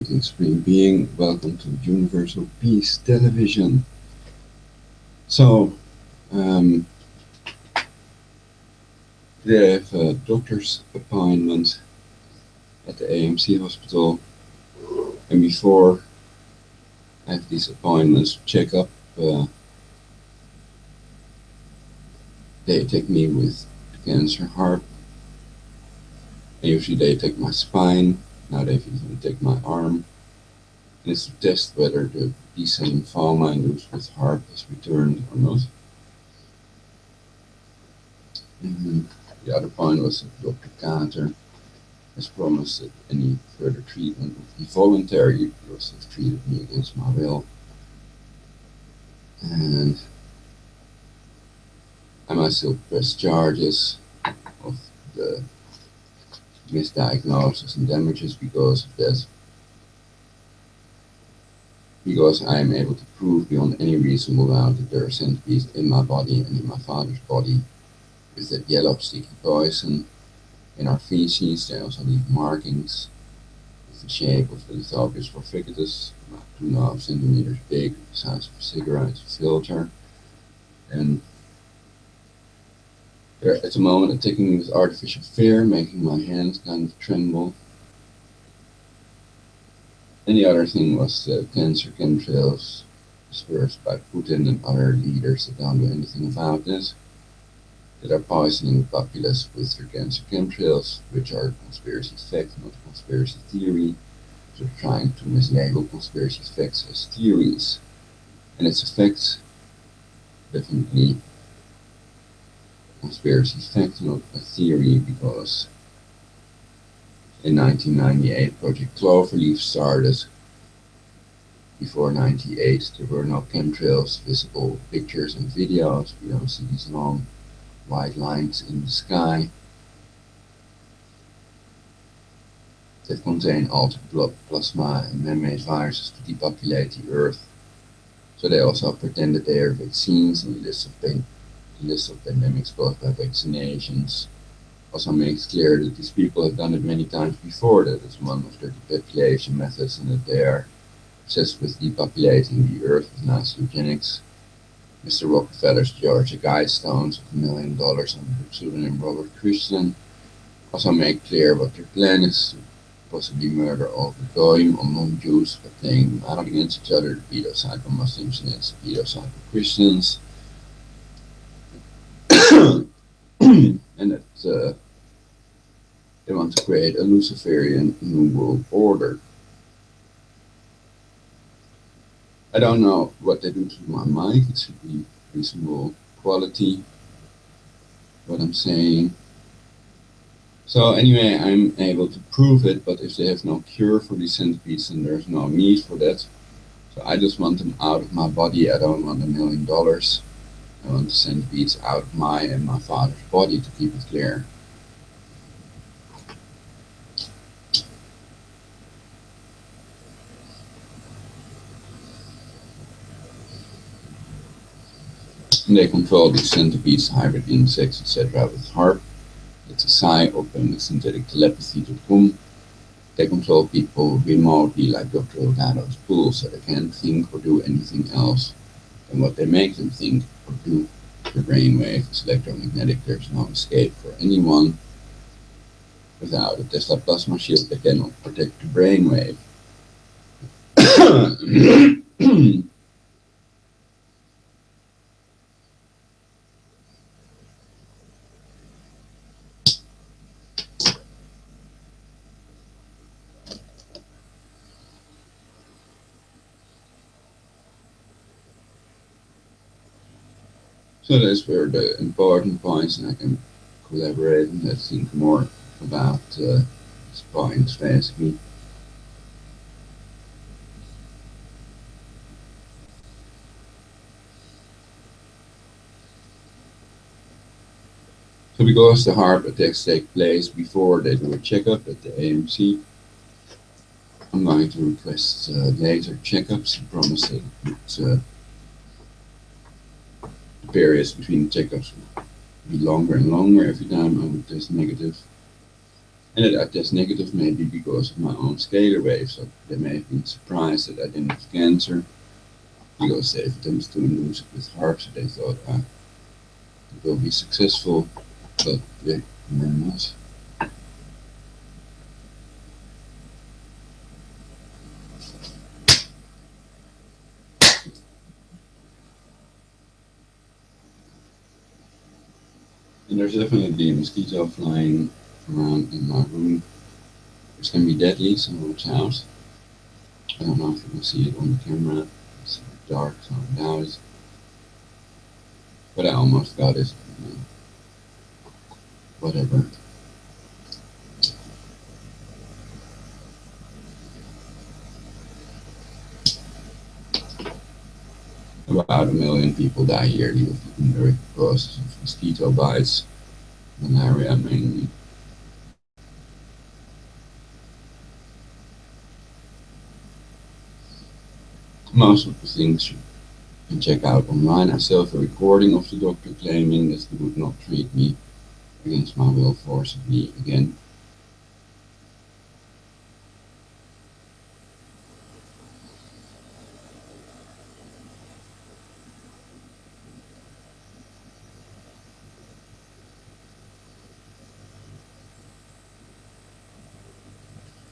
Awakening Supreme Being. Welcome to Universal Peace Television. So, today I have a doctor's appointment at the AMC hospital, and before I have these appointments, check up, they take me with cancer HAARP, and usually they take my spine. Now they've even taken my arm. And it's to test whether the B-cell lymphoma induced with HAARP has returned or not. The other point was that Dr. Carter has promised that any further treatment would be voluntary because they've treated me against my will. And I might still press charges of the misdiagnosis and damages because of that. Because I am able to prove beyond any reasonable doubt that there are centipedes in my body and in my father's body with that yellow sticky poison. In our feces, they also leave markings with the shape of the Lithobius forficatus, about 2.5 centimeters big, the size of a cigarette filter. And they're at the moment attacking me with artificial fear, making my hands kind of tremble. And the other thing was the cancer chemtrails dispersed by Putin and other leaders that don't do anything about this, that are poisoning the populace with their cancer chemtrails, which are conspiracy facts, not conspiracy theory. So they're trying to mislabel conspiracy facts as theories. And it's a fact, definitely a conspiracy fact, not a theory, because in 1998, Project Cloverleaf started. Before 98, there were no chemtrails, visible pictures and videos. We don't see these long white lines in the sky that contain altered blood plasma and man-made viruses to depopulate the Earth. So they also pretend that they are vaccines, and the list of pandemics caused by vaccinations also makes clear that these people have done it many times before, that it's one of their depopulation methods, and that they are obsessed with depopulating the Earth with nice eugenics. Mr. Rockefeller's Georgia Guidestones of $1 million under the pseudonym Robert Christian also make clear what their plan is: to possibly murder all the goyim or non-Jews by playing them out against each other, the pedo-psycho Muslims against the pedo-psycho Christians. And that they want to create a Luciferian New World Order. I don't know what they do to my mic. It should be reasonable quality, what I'm saying. So anyway, I'm able to prove it, but if they have no cure for these centipedes, then there's no need for that. So I just want them out of my body. I don't want $1 million. I want the centipedes out of my and my father's body, to keep it clear. And they control these centipedes, hybrid insects, etc. with HAARP. It's a site open with synthetic telepathy.com. They control people remotely, like Dr. Delgado's pool, so they can't think or do anything else than what they make them think or do. The brainwave is electromagnetic. There's no escape for anyone. Without a Tesla plasma shield, they cannot protect the brainwave. So those were the important points, and I can collaborate and think more about these points, basically. So because the HAARP attacks take place before they do a checkup at the AMC, I'm going to request later checkups and promise that the periods between checkups will be longer and longer every time I would test negative. And I test negative maybe because of my own scalar wave, so they may have been surprised that I didn't have cancer, because they've attempted to induce it with HAARP, so they thought it will be successful, but they were not. And there's definitely a mosquito flying around in my room, which can be deadly, so watch out. I don't know if you can see it on the camera, it's dark, so I doubt it. But I almost got it, whatever. About 1 million people die yearly with indirect causes of mosquito bites, malaria mainly. Most of the things you can check out online. I still have a recording of the doctor claiming that he would not treat me against my will forcibly again.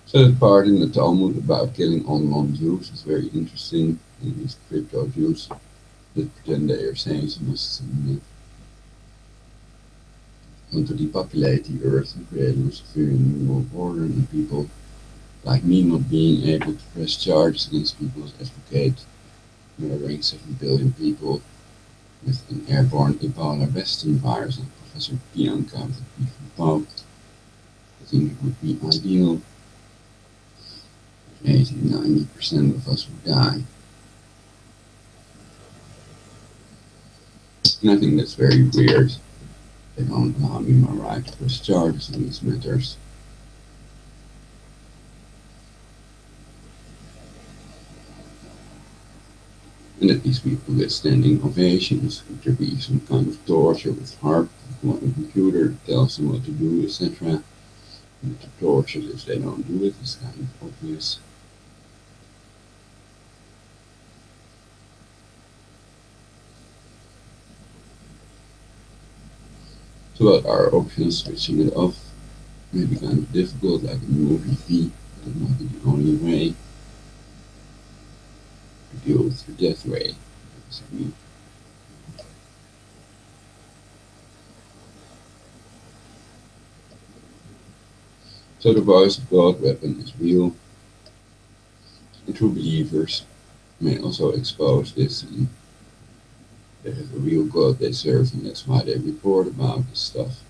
So that part in the Talmud about killing all non-Jews is very interesting. In these crypto Jews that pretend they are saints and want to depopulate the earth and create a Luciferian new world order, and people like me not being able to press charges against people who advocate murdering 7 billion people with an airborne Ebola vesting virus, like Professor Bianca with the from Pope. I think it would be ideal if 80-90% of us would die. And I think that's very weird. They don't allow me my right to press charges in these matters. And that these people get standing ovations. Would there be some kind of torture with HAARP on a computer that tells them what to do, etc.? And the torture if they don't do it is kind of obvious. So what are options? Switching it off may be kind of difficult, like a movie fee, but it might be the only way to deal with the death ray. So the voice of God weapon is real, and true believers may also expose this, and they have a real God they serve, and that's why they report about this stuff.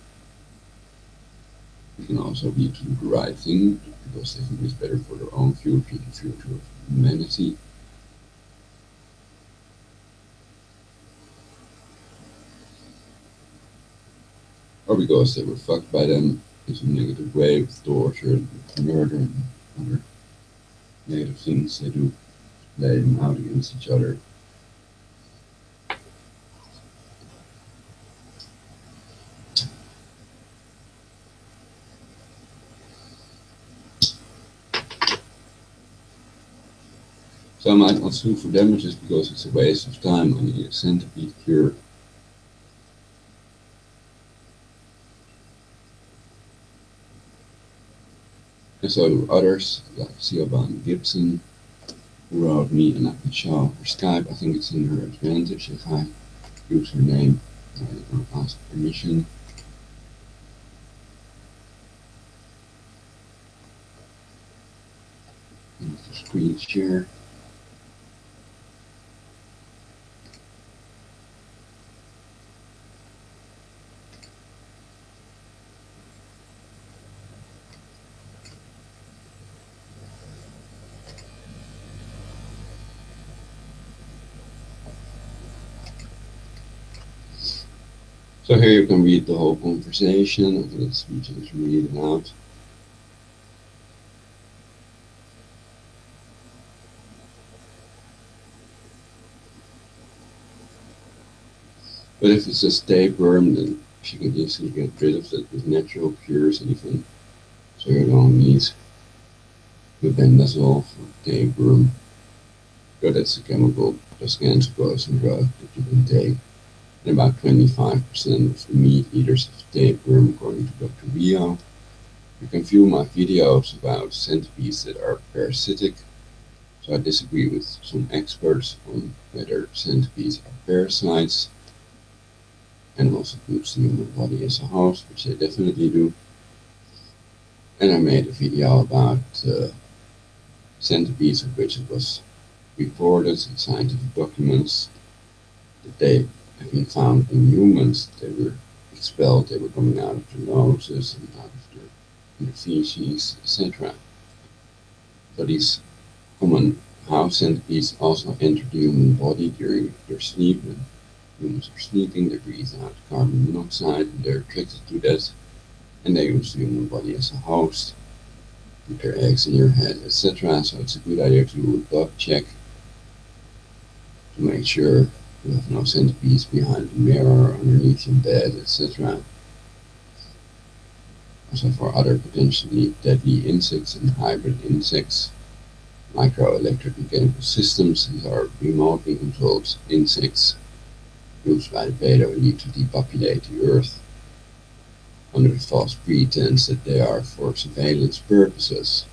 It can also be to do the right thing, because they think it's better for their own future, the future of humanity. Or because they were fucked by them in a negative way with torture and murder and other negative things they do, lay them out against each other. So I might not sue for damages because it's a waste of time. I need a centipede cure. And so do others, like Siobhan Gibson, who wrote me, and I can show her Skype. I think it's in her advantage if I use her name or ask permission. And the screen share. So here you can read the whole conversation. I think it's easy to read it out. But if it's just tapeworm, then she can easily get rid of it with natural cures, even So you don't need flubendazoles or tapeworm. So that's a chemical just cancer causing drug that you can take. And about 25% of the meat eaters have tapeworm, according to Dr. Rio. You can view my videos about centipedes that are parasitic. So I disagree with some experts on whether centipedes are parasites. Animals includes the human body as a host, which they definitely do. And I made a video about centipedes, of which it was reported in scientific documents that they have been found in humans. They were expelled, they were coming out of their noses and out of their feces, etc. So these common house centipedes also enter the human body during their sleep. When humans are sleeping, they breathe out carbon monoxide and they're attracted to that. And they use the human body as a host, put their eggs in your head, etc. So it's a good idea to do a dog check to make sure you have no centipedes behind the mirror, underneath your bed, etc. Also for other potentially deadly insects and hybrid insects, microelectric mechanical systems. These are remotely controlled insects used by the beta elite to depopulate the Earth under the false pretense that they are for surveillance purposes.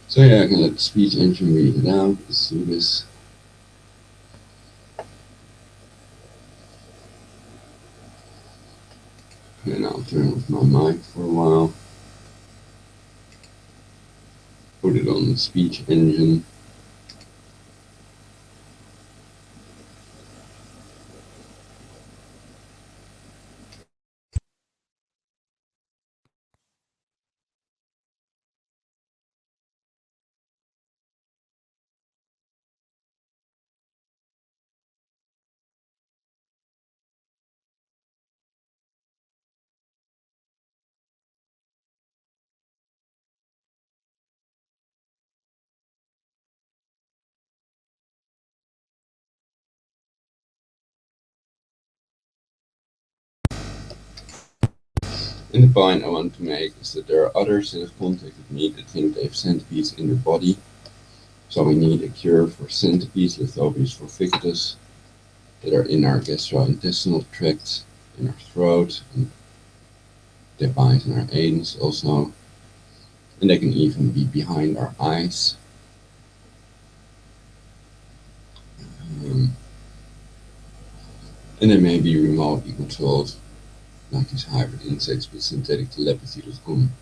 So yeah, I can let the speech engine read it out. Let's do this. And I'll turn off my mic for a while. Put it on the speech engine. And the point I want to make is that there are others that have contacted me that think they have centipedes in their body. So we need a cure for centipedes, Lithobius forficatus, that are in our gastrointestinal tract, in our throat, and they bite in our anus also. And they can even be behind our eyes. And they may be remotely controlled, like these hybrid insects with synthetic telepathy.com.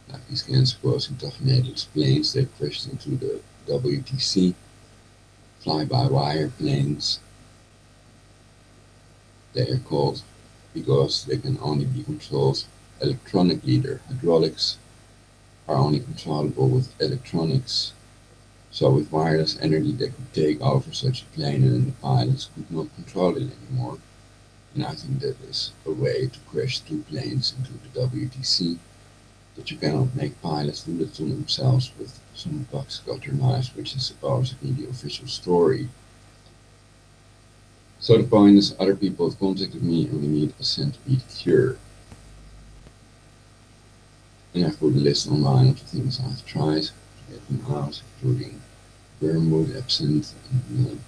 Like these cancer-causing tornadoes planes, they crashed into the WTC, fly-by-wire planes. They are called because they can only be controlled electronically. Their hydraulics are only controllable with electronics. So with wireless energy they could take over such a plane and the pilots could not control it anymore. And I think that is a way to crash two planes into the WTC. That you cannot make pilots do that to themselves with some box cutter knives, which is supposedly the official story. So the point is, other people have contacted me and we need a centipede cure. And I've put a list online of the things I've tried to get them out, including wormwood, absinthe, and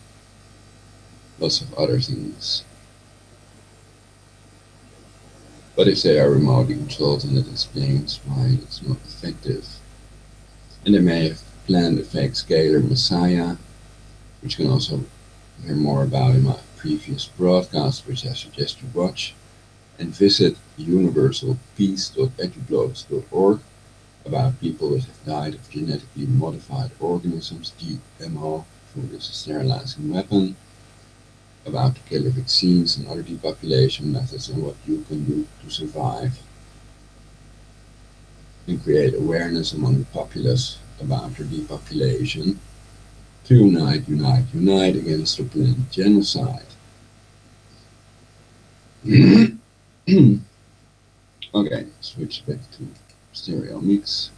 lots of other things. But if they are remotely controlled, then that explains why it's not effective. And they may have planned effect scalar messiah, which you can also hear more about in my previous broadcast, which I suggest you watch. And visit universalpeace.edublogs.org about people that have died of genetically modified organisms, GMO, food as a sterilizing weapon, about the killer vaccines and other depopulation methods and what you can do to survive, and create awareness among the populace about their depopulation to unite against the planned genocide. Okay, switch back to stereo mix.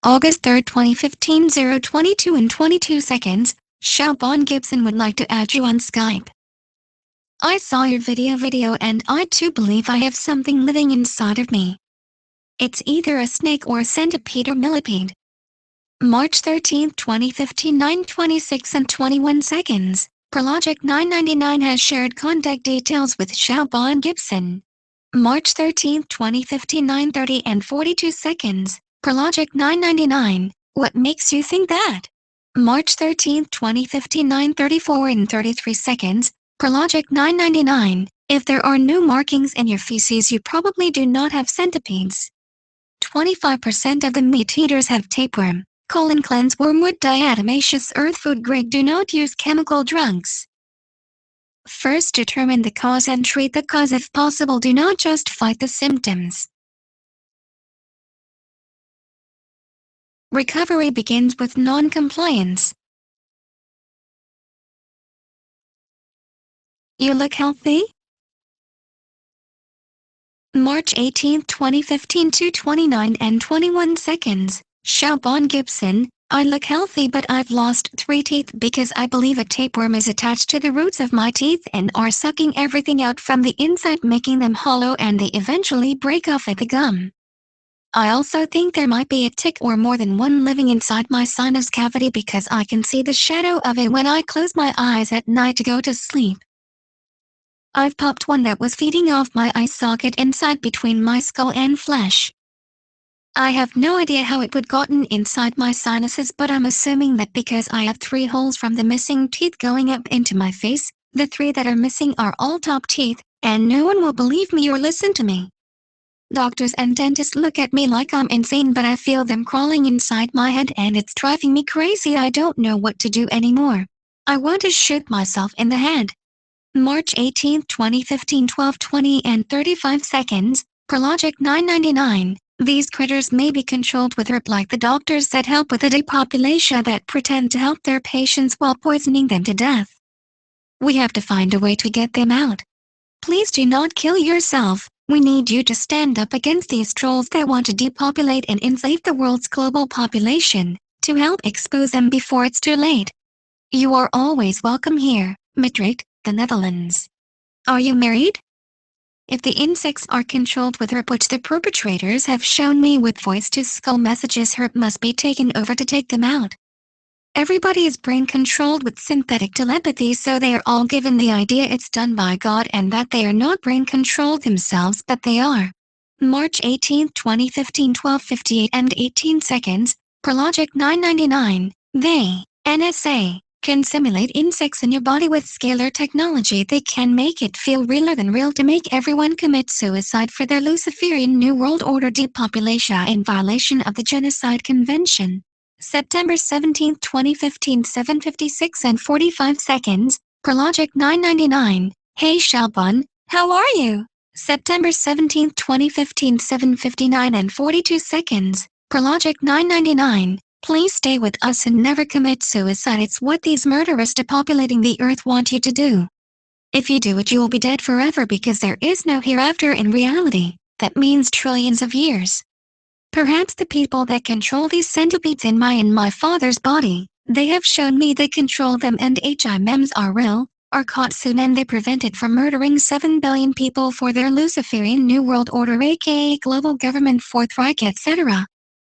August 3rd, 2015, 0:22 and 22 seconds. Siobhan Gibson would like to add you on Skype. I saw your video and I too believe I have something living inside of me. It's either a snake or a centipede or millipede. March 13th, 2015, 9:26 and 21 seconds. Prologic 999 has shared contact details with Siobhan Gibson. March 13th, 2015, 9:30 and 42 seconds. Prologic 999, what makes you think that? March 13th, 2015, 9:34 and 33 seconds. Prologic 999, if there are no markings in your feces you probably do not have centipedes. 25% of the meat eaters have tapeworm, colon cleanse, wormwood, diatomaceous earth food grade. Do not use chemical drugs. First determine the cause and treat the cause if possible. Do not just fight the symptoms. Recovery begins with non-compliance. You look healthy? March 18, 2015, 2:29 and 21 seconds. Siobhan Gibson, I look healthy but I've lost 3 teeth because I believe a tapeworm is attached to the roots of my teeth and are sucking everything out from the inside, making them hollow, and they eventually break off at the gum. I also think there might be a tick or more than one living inside my sinus cavity because I can see the shadow of it when I close my eyes at night to go to sleep. I've popped one that was feeding off my eye socket inside between my skull and flesh. I have no idea how it would gotten inside my sinuses, but I'm assuming that because I have 3 holes from the missing teeth going up into my face, the 3 that are missing are all top teeth, and no one will believe me or listen to me. Doctors and dentists look at me like I'm insane, but I feel them crawling inside my head and it's driving me crazy. I don't know what to do anymore. I want to shoot myself in the head. March 18, 2015, 12:20 and 35 seconds. Prologic 999. These critters may be controlled with HAARP like the doctors that help with the depopulation that pretend to help their patients while poisoning them to death. We have to find a way to get them out. Please do not kill yourself. We need you to stand up against these trolls that want to depopulate and enslave the world's global population, to help expose them before it's too late. You are always welcome here, Madrid, the Netherlands. Are you married? If the insects are controlled with HAARP, which the perpetrators have shown me with voice-to-skull messages, HAARP must be taken over to take them out. Everybody is brain-controlled with synthetic telepathy, so they are all given the idea it's done by God and that they are not brain-controlled themselves, but they are. March 18, 2015, 12:58 and 18 seconds. Prologic 999. They, NSA, can simulate insects in your body with scalar technology. They can make it feel realer than real to make everyone commit suicide for their Luciferian New World Order depopulation in violation of the Genocide Convention. September 17, 2015, 7:56 and 45 seconds. Prologic 999. Hey Siobhan, how are you? September 17, 2015, 7:59 and 42 seconds. Prologic 999. Please stay with us and never commit suicide. It's what these murderers depopulating the earth want you to do. If you do it, you will be dead forever because there is no hereafter in reality. That means trillions of years. Perhaps the people that control these centipedes in my father's body, they have shown me they control them, and HIMMs are real, are caught soon, and they prevented from murdering 7 billion people for their Luciferian New World Order, aka global government, Fourth Reich, etc.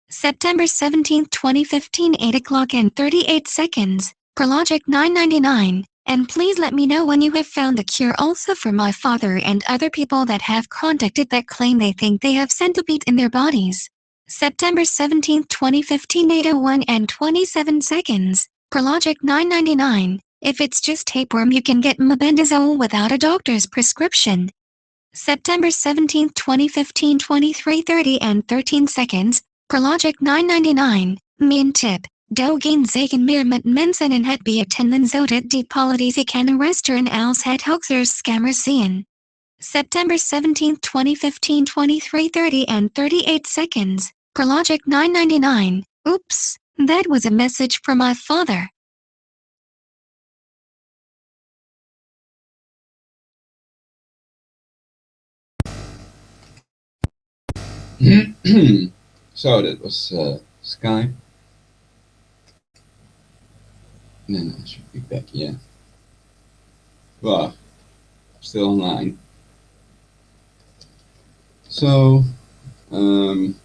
September 17, 2015, 8 o'clock and 38 seconds. Prologic 999. And please let me know when you have found a cure also for my father and other people that have contacted that claim they think they have centipedes in their bodies. September 17, 2015, 8:01 and 27 seconds. Prologic 999. If it's just tapeworm, you can get mebendazole without a doctor's prescription. September 17, 2015, 23:30 and 13 seconds. Prologic 999. Mean tip. Dogen zeker meer met mensen en het beattenden zodat die politici kan arresteren als het hoaxers scammers zien. September 17, 2015 23:30 and 38 seconds. Per logic 999. Oops, that was a message from my father. So that was Skype. And then I should be back, yeah. Well, still online. So, don't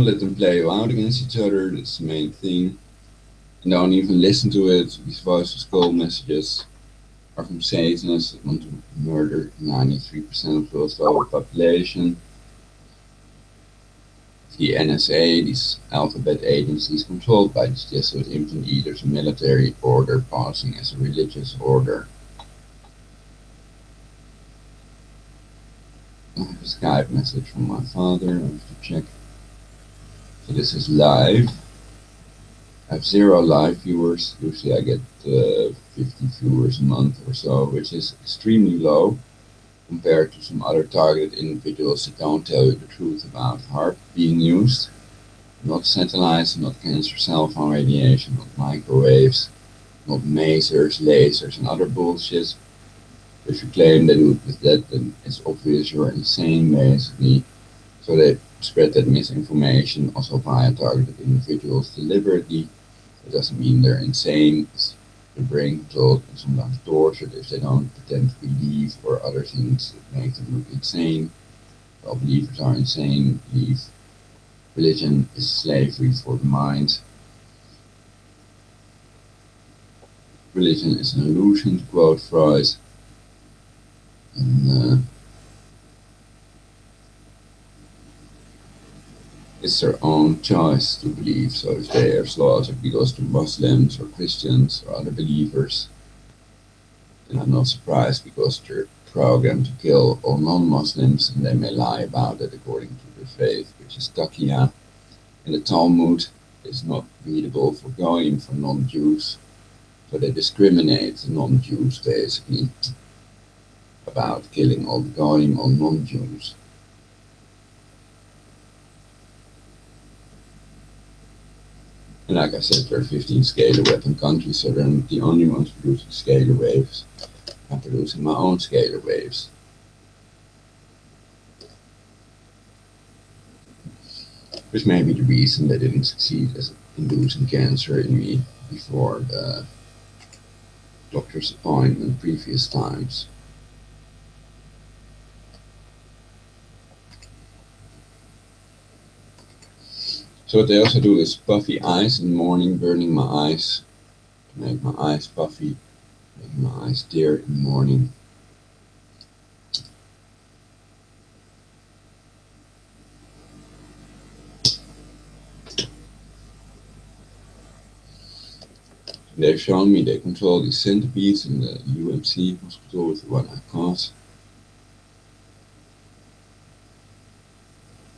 let them play you out against each other, that's the main thing. And don't even listen to it. These voice of skull messages are from Satanists that want to murder 93% of the world's global population. The NSA, these alphabet agencies controlled by these Jesuit infant eaters, a military order passing as a religious order. I have a Skype message from my father, I have to check. So this is live. I have 0 live viewers. Usually I get 50 viewers a month or so, which is extremely low compared to some other targeted individuals that don't tell you the truth about HAARP being used. Not satellites, not cancer cell phone radiation, not microwaves, not masers, lasers and other bullshit. If you claim they do it with that, then it's obvious you're insane basically. So they spread that misinformation also via targeted individuals deliberately. It doesn't mean they're insane. It's their brain controlled and sometimes tortured if they don't pretend to believe or other things that make them look insane. Well, believers are insane. Believe religion is slavery for the mind. Religion is an illusion, to quote Freud. And it's their own choice to believe. So if they are slaughtered because they're Muslims or Christians or other believers, then I'm not surprised because they're programmed to kill all non-Muslims, and they may lie about it according to their faith, which is Taqiyya. And the Talmud is not readable for Goyim, for non-Jews. So they discriminate the non-Jews basically about killing all the Goyim, all non-Jews. And like I said, there are 15 scalar weapon countries, so they're not the only ones producing scalar waves. I'm producing my own scalar waves. Which may be the reason they didn't succeed as inducing cancer in me before the doctor's appointment previous times. So what they also do is puffy eyes in the morning, burning my eyes to make my eyes puffy, making my eyes tear in the morning. They've shown me they control these centipedes in the UMC hospital with the one I caught.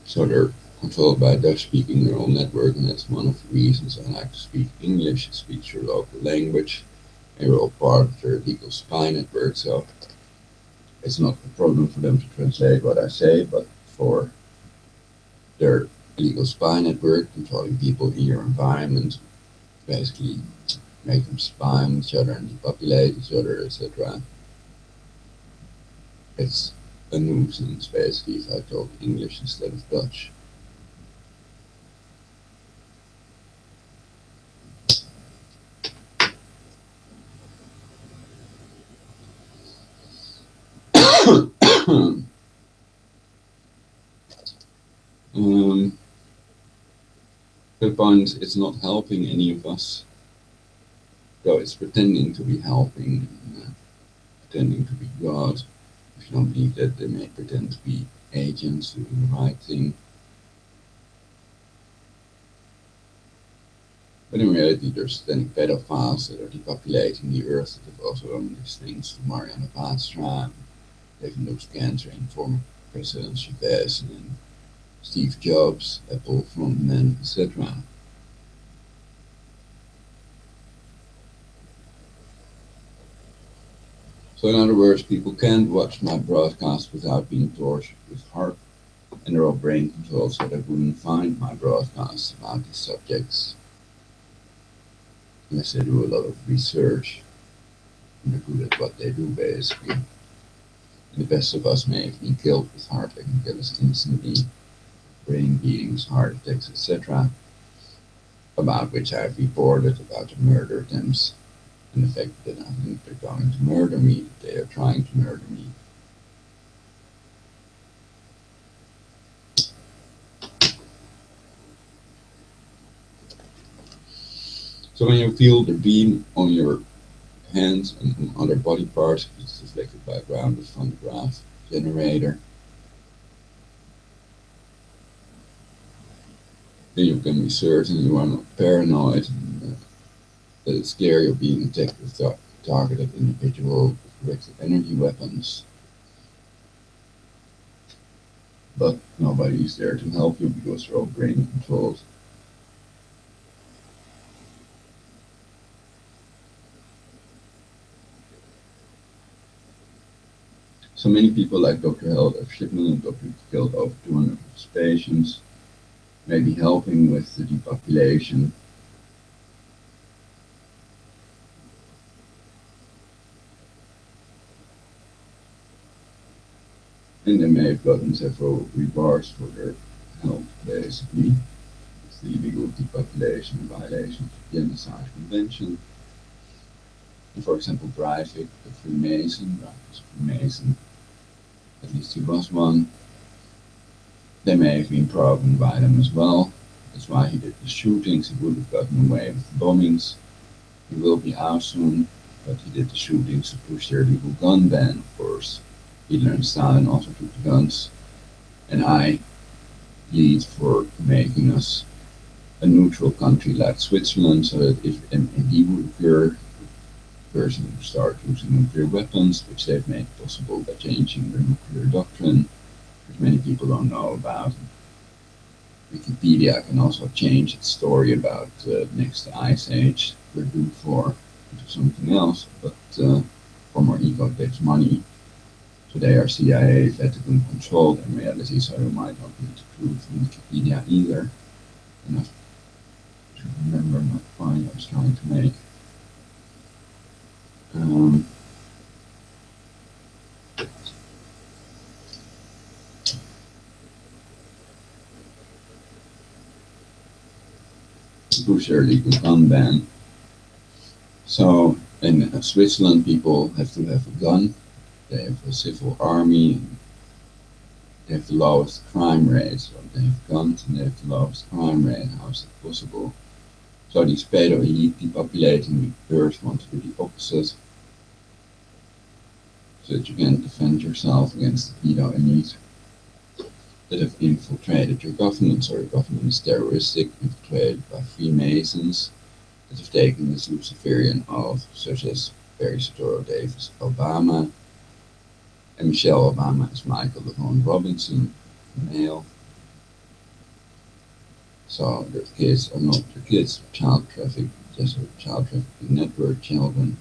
So they're controlled by a Dutch-speaking neural network, and that's one of the reasons I like to speak English, speak your local language. And we're all part of their legal spy network, so it's not a problem for them to translate what I say, but for their legal spy network, controlling people in your environment, basically make them spy on each other and depopulate each other, etc. It's a nuisance, basically, if I talk English instead of Dutch. The point, it's not helping any of us, though it's pretending to be helping, pretending to be God. If you don't believe that, they may pretend to be agents doing the right thing. But in reality, there's satanic pedophiles that are depopulating the earth that have also done these things to Marianne Vaatstra. They've induced cancer in the form of President Chavez and Steve Jobs, Apple frontmen, etc. So in other words, people can't watch my broadcast without being tortured with HAARP, and they're all brain controlled so they wouldn't find my broadcasts about these subjects unless they do a lot of research and they're good at what they do basically. And the best of us may have been killed with HAARP. They can kill us instantly, brain beatings, heart attacks, etc., about which I've reported about the murder attempts and the fact that I think they're going to murder me, that they are trying to murder me. So when you feel the beam on your hands and on other body parts, it's reflected by a grounded phonograph generator, then you can be certain you are not paranoid and that it's scary of being attacked with targeted individual with directed energy weapons. But nobody is there to help you because they're all brain controlled. So many people like Dr. Helder Shipman and Dr. killed over 200 of his patients, maybe helping with the depopulation. And they may have gotten several rewards for their help, basically. It's the illegal depopulation violation of the Genocide Convention. And for example, Breivik, the Freemason, at least he was one. They may have been programmed by them as well. That's why he did the shootings. He would have gotten away with the bombings. He will be out soon, but he did the shootings to push their legal gun ban, of course. Hitler and Stalin also took the guns. And I plead for making us a neutral country like Switzerland, so that if MND would occur, the person would start using nuclear weapons, which they've made possible by changing their nuclear doctrine, which many people don't know about. Wikipedia can also change its story about next Ice Age we're due for into something else, but former ego takes money. So they are CIA, Vatican controlled in reality, so you might not need to prove from Wikipedia either. Enough to remember what point I was trying to make. Push their legal gun ban. So in Switzerland, people have to have a gun. They have a civil army. And they have the lowest crime rate. So they have guns and they have the lowest crime rate. How is that possible? So these pedo elite depopulating the earth want to do the opposite, so that you can defend yourself against the pedo elite that have infiltrated your government. So your government is terroristic, infiltrated by Freemasons that have taken this Luciferian oath, such as Barry Soetoro Davis Obama, and Michelle Obama is Michael Lavon Robinson, male. So their kids are not their kids, child trafficked, just child trafficking network children.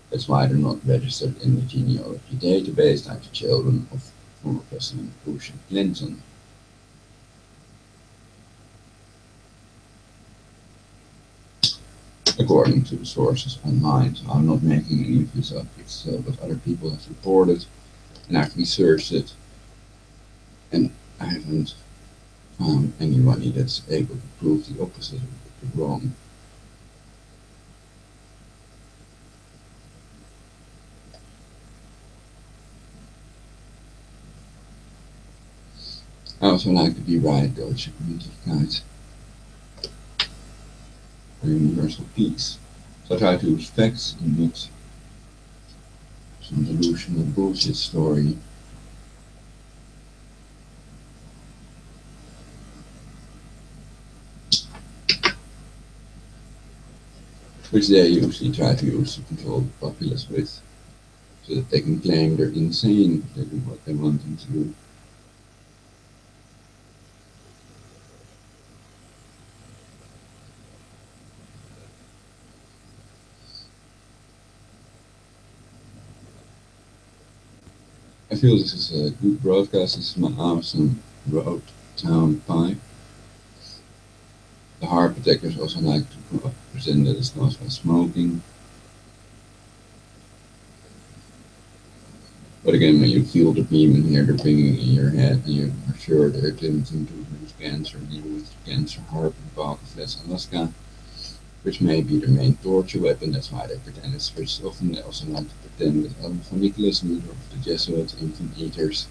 That's why they're not registered in the genealogy database like the children of former President Bush and Clinton. According to the sources online, so I'm not making any of this up, it's what other people have reported, and I've researched it, and I haven't found anybody that's able to prove the opposite of the wrong. I also like to be right, Deutsche Gemütlichkeit, for universal peace. So I try to use facts and not some delusional bullshit story. Which they usually try to use to control the populace with, so that they can claim they're insane if they do what they want them to do. I feel this is a good broadcast. This is my awesome road town pipe. The HAARP attackers also like to present that it's caused by smoking. But again, when you feel the beam and hear the pinging in your head, and you are sure they're attempting to produce cancer, you use the cancer HAARP in Balkans, Alaska, which may be their main torture weapon. That's why they pretend it's switched off, and they also like to pretend that Van Nicholas, leader of the Jesuit infant eaters,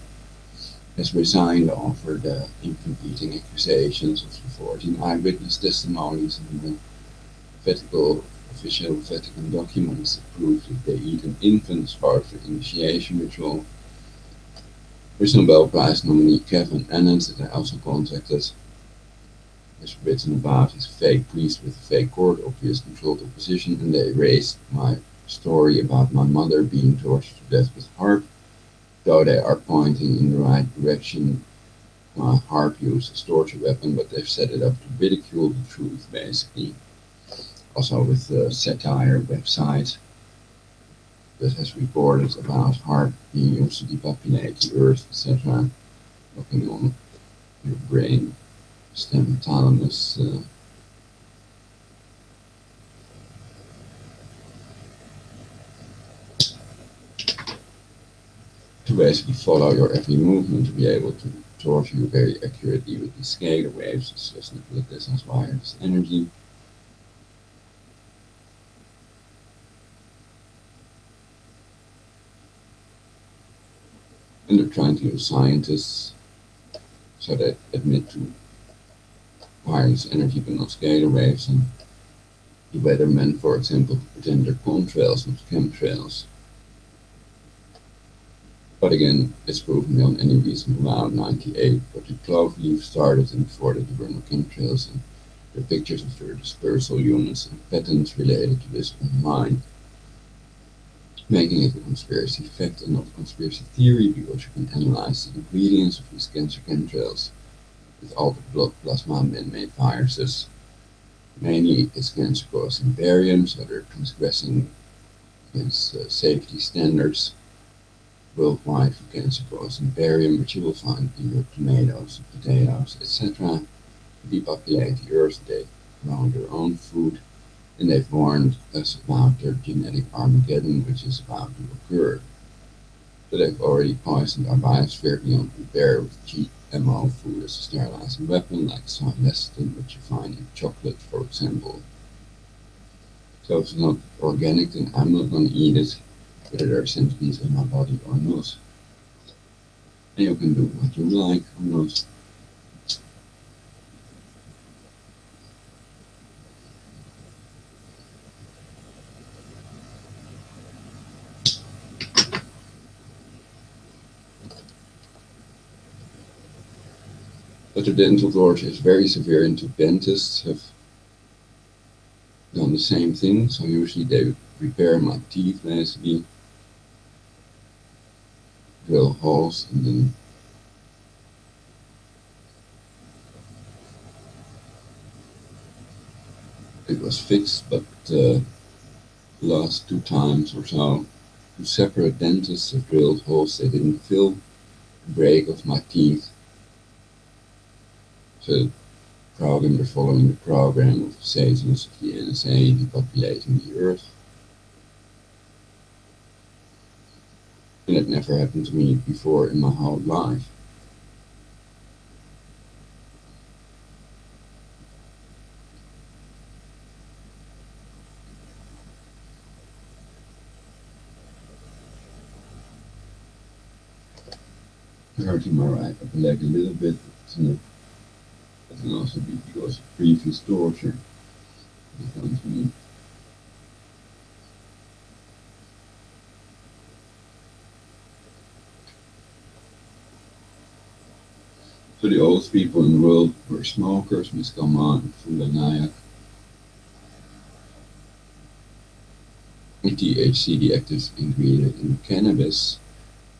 has resigned over the infant eating accusations of the 14 eyewitness testimonies and the official Vatican documents that prove that they eat an infant as part of the initiation ritual. With Nobel Prize nominee Kevin Annett that I also contacted, has written about his fake priest with a fake court, obvious controlled opposition, and they raised my story about my mother being tortured to death with HAARP, though they are pointing in the right direction. HAARP used as torture weapon, but they've set it up to ridicule the truth, basically. Also with the satire website that has reported about HAARP being used to depopulate the earth, etc., looking on your brain stem thalamus. To basically follow your every movement, to be able to torture you very accurately with these scalar waves. It's just like this as wireless energy. And they're trying to use scientists so they admit to wireless energy but not scalar waves, and the weathermen, for example, pretend they're contrails, not chemtrails. But again, it's proven beyond any reasonable doubt. 98, but the cloverleaf started, and before that there were no chemtrails, and there are pictures of their dispersal units and patterns related to this online, making it a conspiracy fact and not a conspiracy theory, because you can analyze the ingredients of these cancer chemtrails with altered blood plasma man-made viruses. Mainly it's cancer-causing barium, so they're transgressing against safety standards worldwide for cancer-causing barium, which you will find in your tomatoes, potatoes, etc. To depopulate the earth, they grow their own food, and they've warned us about their genetic Armageddon, which is about to occur. So they've already poisoned our biosphere beyond repair with GMO food as a sterilizing weapon, like soy lecithin, which you find in chocolate, for example. So if it's not organic, then I'm not going to eat it, whether there are centipedes in my body or not. And you can do what you like or not. But the dental torture is very severe, and two dentists have done the same thing. So usually they repair my teeth, basically drill holes, and then it was fixed. But last 2 times or so, 2 separate dentists have drilled holes they didn't fill, to break off my teeth. So they're following the program of Satans of the NSA depopulating the earth. And it never happened to me before in my whole life. Hurting my right upper leg a little bit, but it can also be because of previous torture done to me. So the oldest people in the world were smokers, Miskalman and Fulanayak. THC, the active ingredient in cannabis,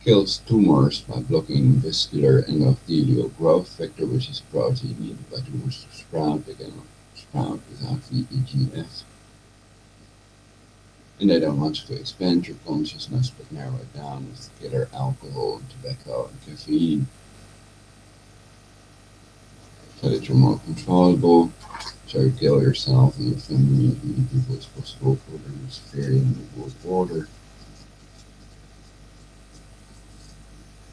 kills tumors by blocking vascular endothelial growth factor, which is a protein needed by tumors to sprout. They cannot sprout without VEGF. And they don't want you to expand your consciousness, but narrow it down with killer alcohol, tobacco, and caffeine, so that you're more controllable, so you kill yourself and your family as many people as possible for the Luciferian world order,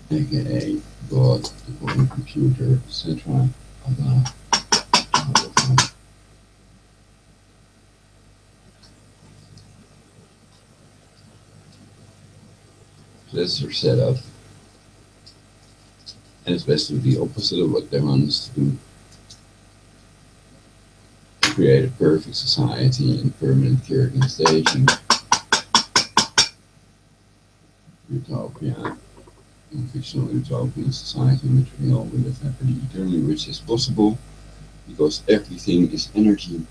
aka God, the quantum computer, etc. Allah. So that's their setup. And it's best to do the opposite of what they want us to do. Create a perfect society and permanent organization. Utopia, in fictional utopian society in which we all will live happily eternally, which is possible because everything is energy.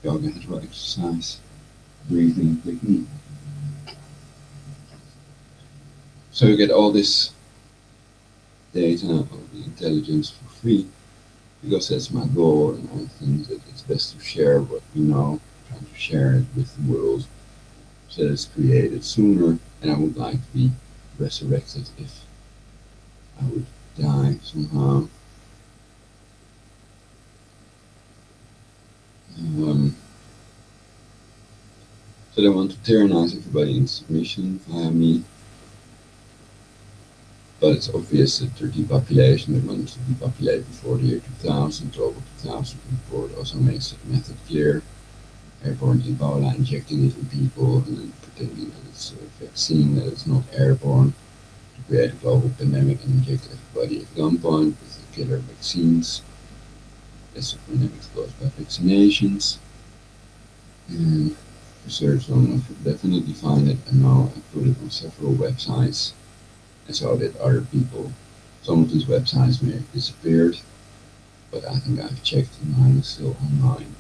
Yoga, hydro exercise, breathing technique. So you get all this data or the intelligence for free, because that's my goal, and I think that it's best to share what we know, try to share it with the world, so that it's created sooner. And I would like to be resurrected if I would die somehow. So they want to tyrannize everybody in submission via me. But it's obvious that their depopulation, they want to depopulate before the year 2000. Global 2000 report also makes that method clear. Airborne Ebola, injecting it in people and then pretending that it's a vaccine, that it's not airborne, to create a global pandemic and inject everybody at gunpoint with the killer vaccines. That's the pandemic caused by vaccinations. And research on it, you'll definitely find it. I know I put it on several websites. And so did other people. Some of these websites may have disappeared, but I think I've checked and mine is still online.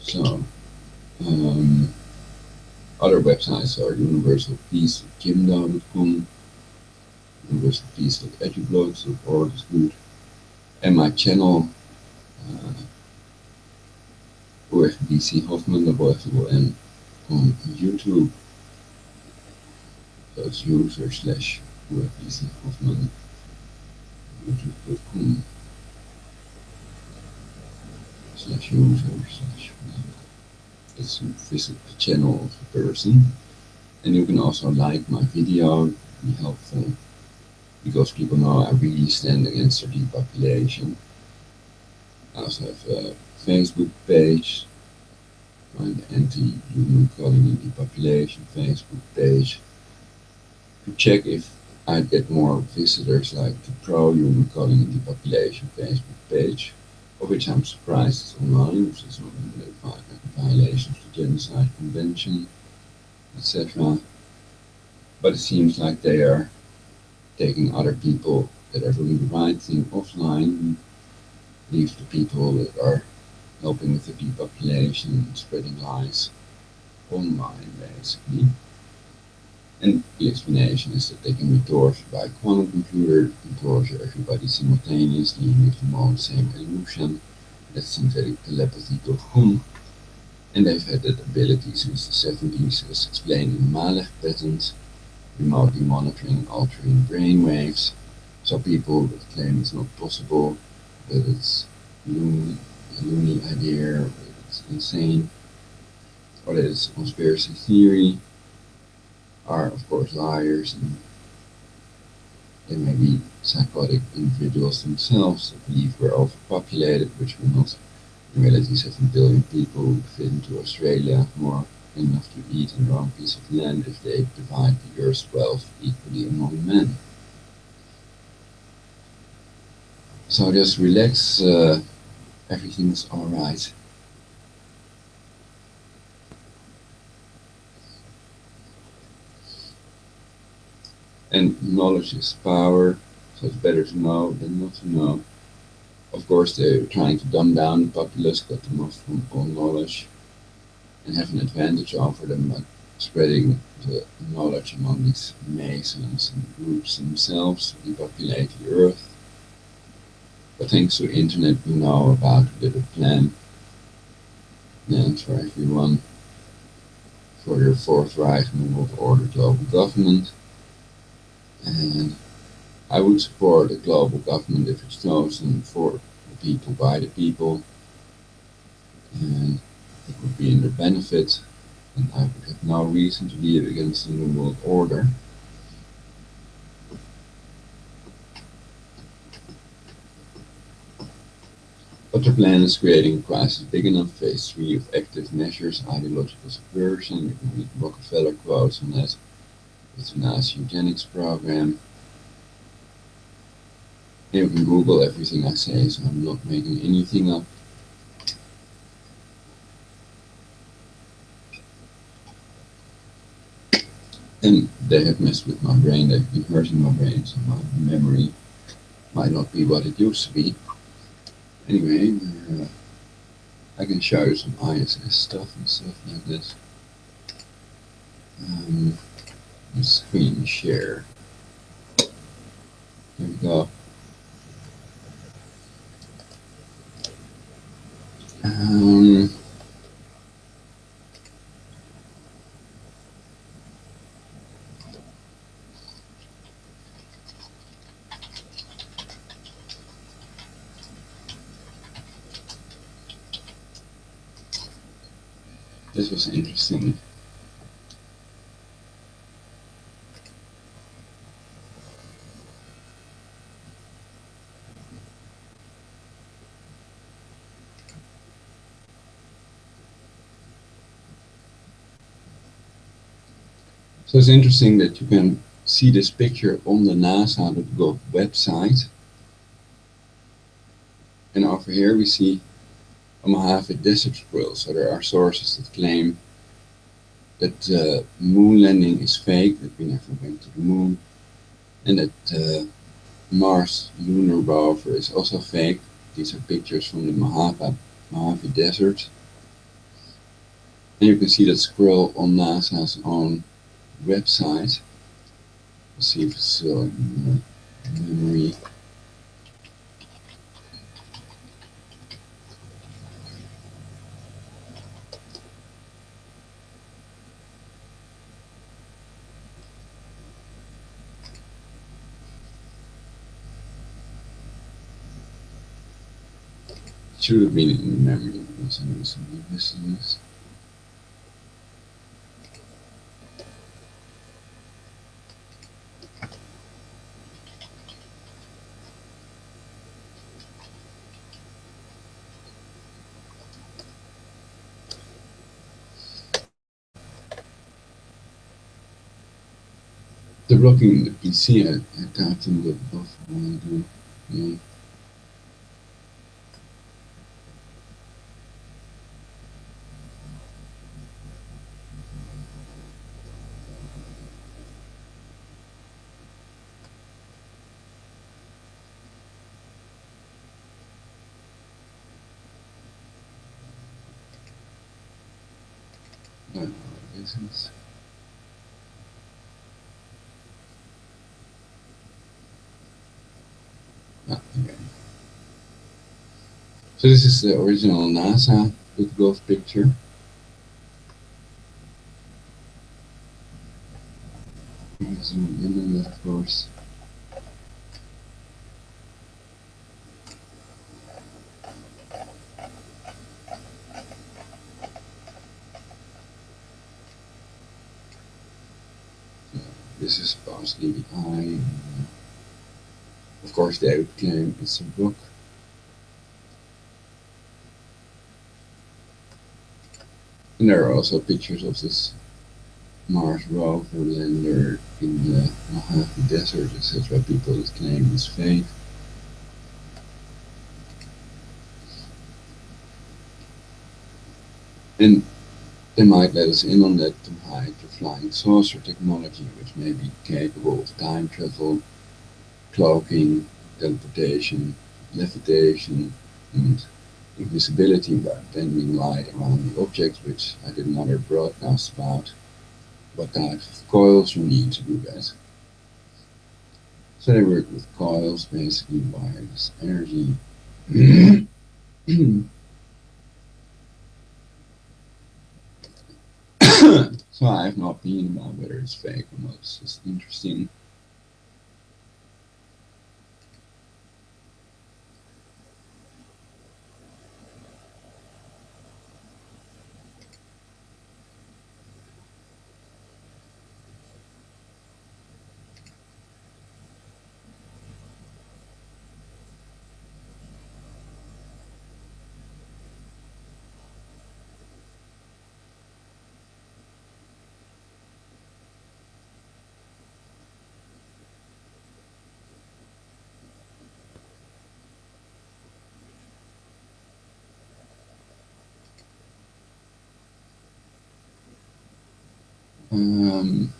So, other websites are universalpeace.gimdo.com, universalpeace.edublogs.org is good, and my channel, BC Hoffman, N, on YouTube. So it's user/BC Hoffman, youtube.com /user/ it's a physical channel of the person. And you can also like my video, be helpful, because people know I really stand against the depopulation. I also have a Facebook page, find the anti-human colony depopulation Facebook page, to check if I'd get more visitors like the pro-human colony depopulation Facebook page, of which I'm surprised it's online, which is not in violation of the Genocide Convention, etc. But it seems like they are taking other people that are doing the right thing offline, and leave the people that are helping with the depopulation and spreading lies online, basically. And the explanation is that they can be tortured by a quantum computer, and torture everybody simultaneously and give them all the same illusion. That's synthetic telepathy.com. And they've had that ability since the 70s, as explained in the Malech patent, remotely monitoring and altering brainwaves. So people that claim it's not possible, that it's a loony idea, or that it's insane, or that it's a conspiracy theory, are of course liars, and they may be psychotic individuals themselves that believe we're overpopulated, which we're not. In reality, 7 billion people would fit into Australia, more than enough to eat on their own piece of land if they divide the Earth's wealth equally among men. So just relax, everything's alright. And knowledge is power, so it's better to know than not to know. Of course, they're trying to dumb down the populace, cut them off from all knowledge, and have an advantage over them by spreading the knowledge among these masons and groups themselves to depopulate the Earth. But thanks to the internet, we know about a little plan for everyone. for your Fourth Reich New World Order global government. And I would support a global government if it's chosen for the people, by the people, and it would be in their benefit, and I would have no reason to be against the New World Order. But the plan is creating a crisis big enough, phase 3 of active measures, ideological subversion. You can read Rockefeller quotes on that, with the Nazi eugenics program. You can Google everything I say, so I'm not making anything up. And they have messed with my brain, they've been hurting my brain, so my memory might not be what it used to be. Anyway, I can show you some ISS stuff and stuff like this. Screen share. Here we go. This was interesting. So it's interesting that you can see this picture on the NASA.gov website. And over here we see a Mojave Desert squirrel. So there are sources that claim that moon landing is fake, that we never went to the moon, and that Mars lunar rover is also fake. These are pictures from the Mojave Desert. And you can see that squirrel on NASA's own website. Let's see if it's still in memory. Should have been in memory because I was missing this. They're blocking the PC. I typed in the buff I want to do. Yeah. Business. Okay. So this is the original NASA.gov picture. Zoom in on that, of course. This is supposedly the eye. Of course, they would claim it's a book. And there are also pictures of this Mars rover lander in the Mojave Desert, etc. People that claim it's fake. And they might let us in on that to hide the flying saucer technology, which may be capable of time travel, cloaking, teleportation, levitation, and invisibility by bending light around the objects, which I did another broadcast about what type of coils you need to do that. So they work with coils, basically wireless energy. So I have no opinion about whether it's fake or not. It's just interesting. Um,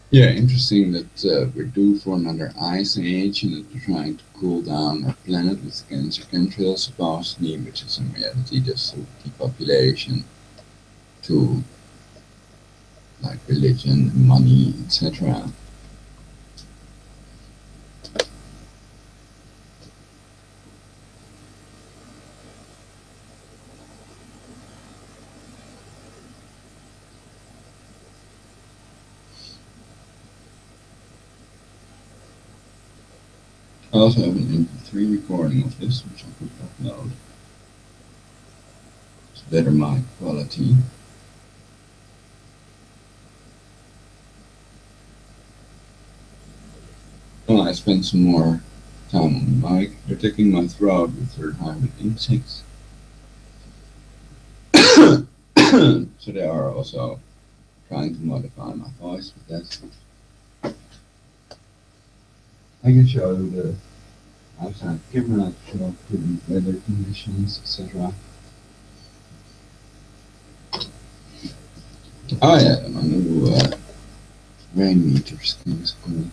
yeah, interesting that we're due for another ice age and that we're trying to cool down our planet with cancer chemtrails supposedly, which is in reality just through depopulation to like religion, money, etc. I also have an MP3 recording of this, which I could upload. It's better mic quality. Oh, I spent some more time on the mic. They're taking my throat with their hybrid insects. So they are also trying to modify my voice with that. I can show you the outside camera to show different weather conditions, etc. Oh yeah, my new rain meter scheme is cool.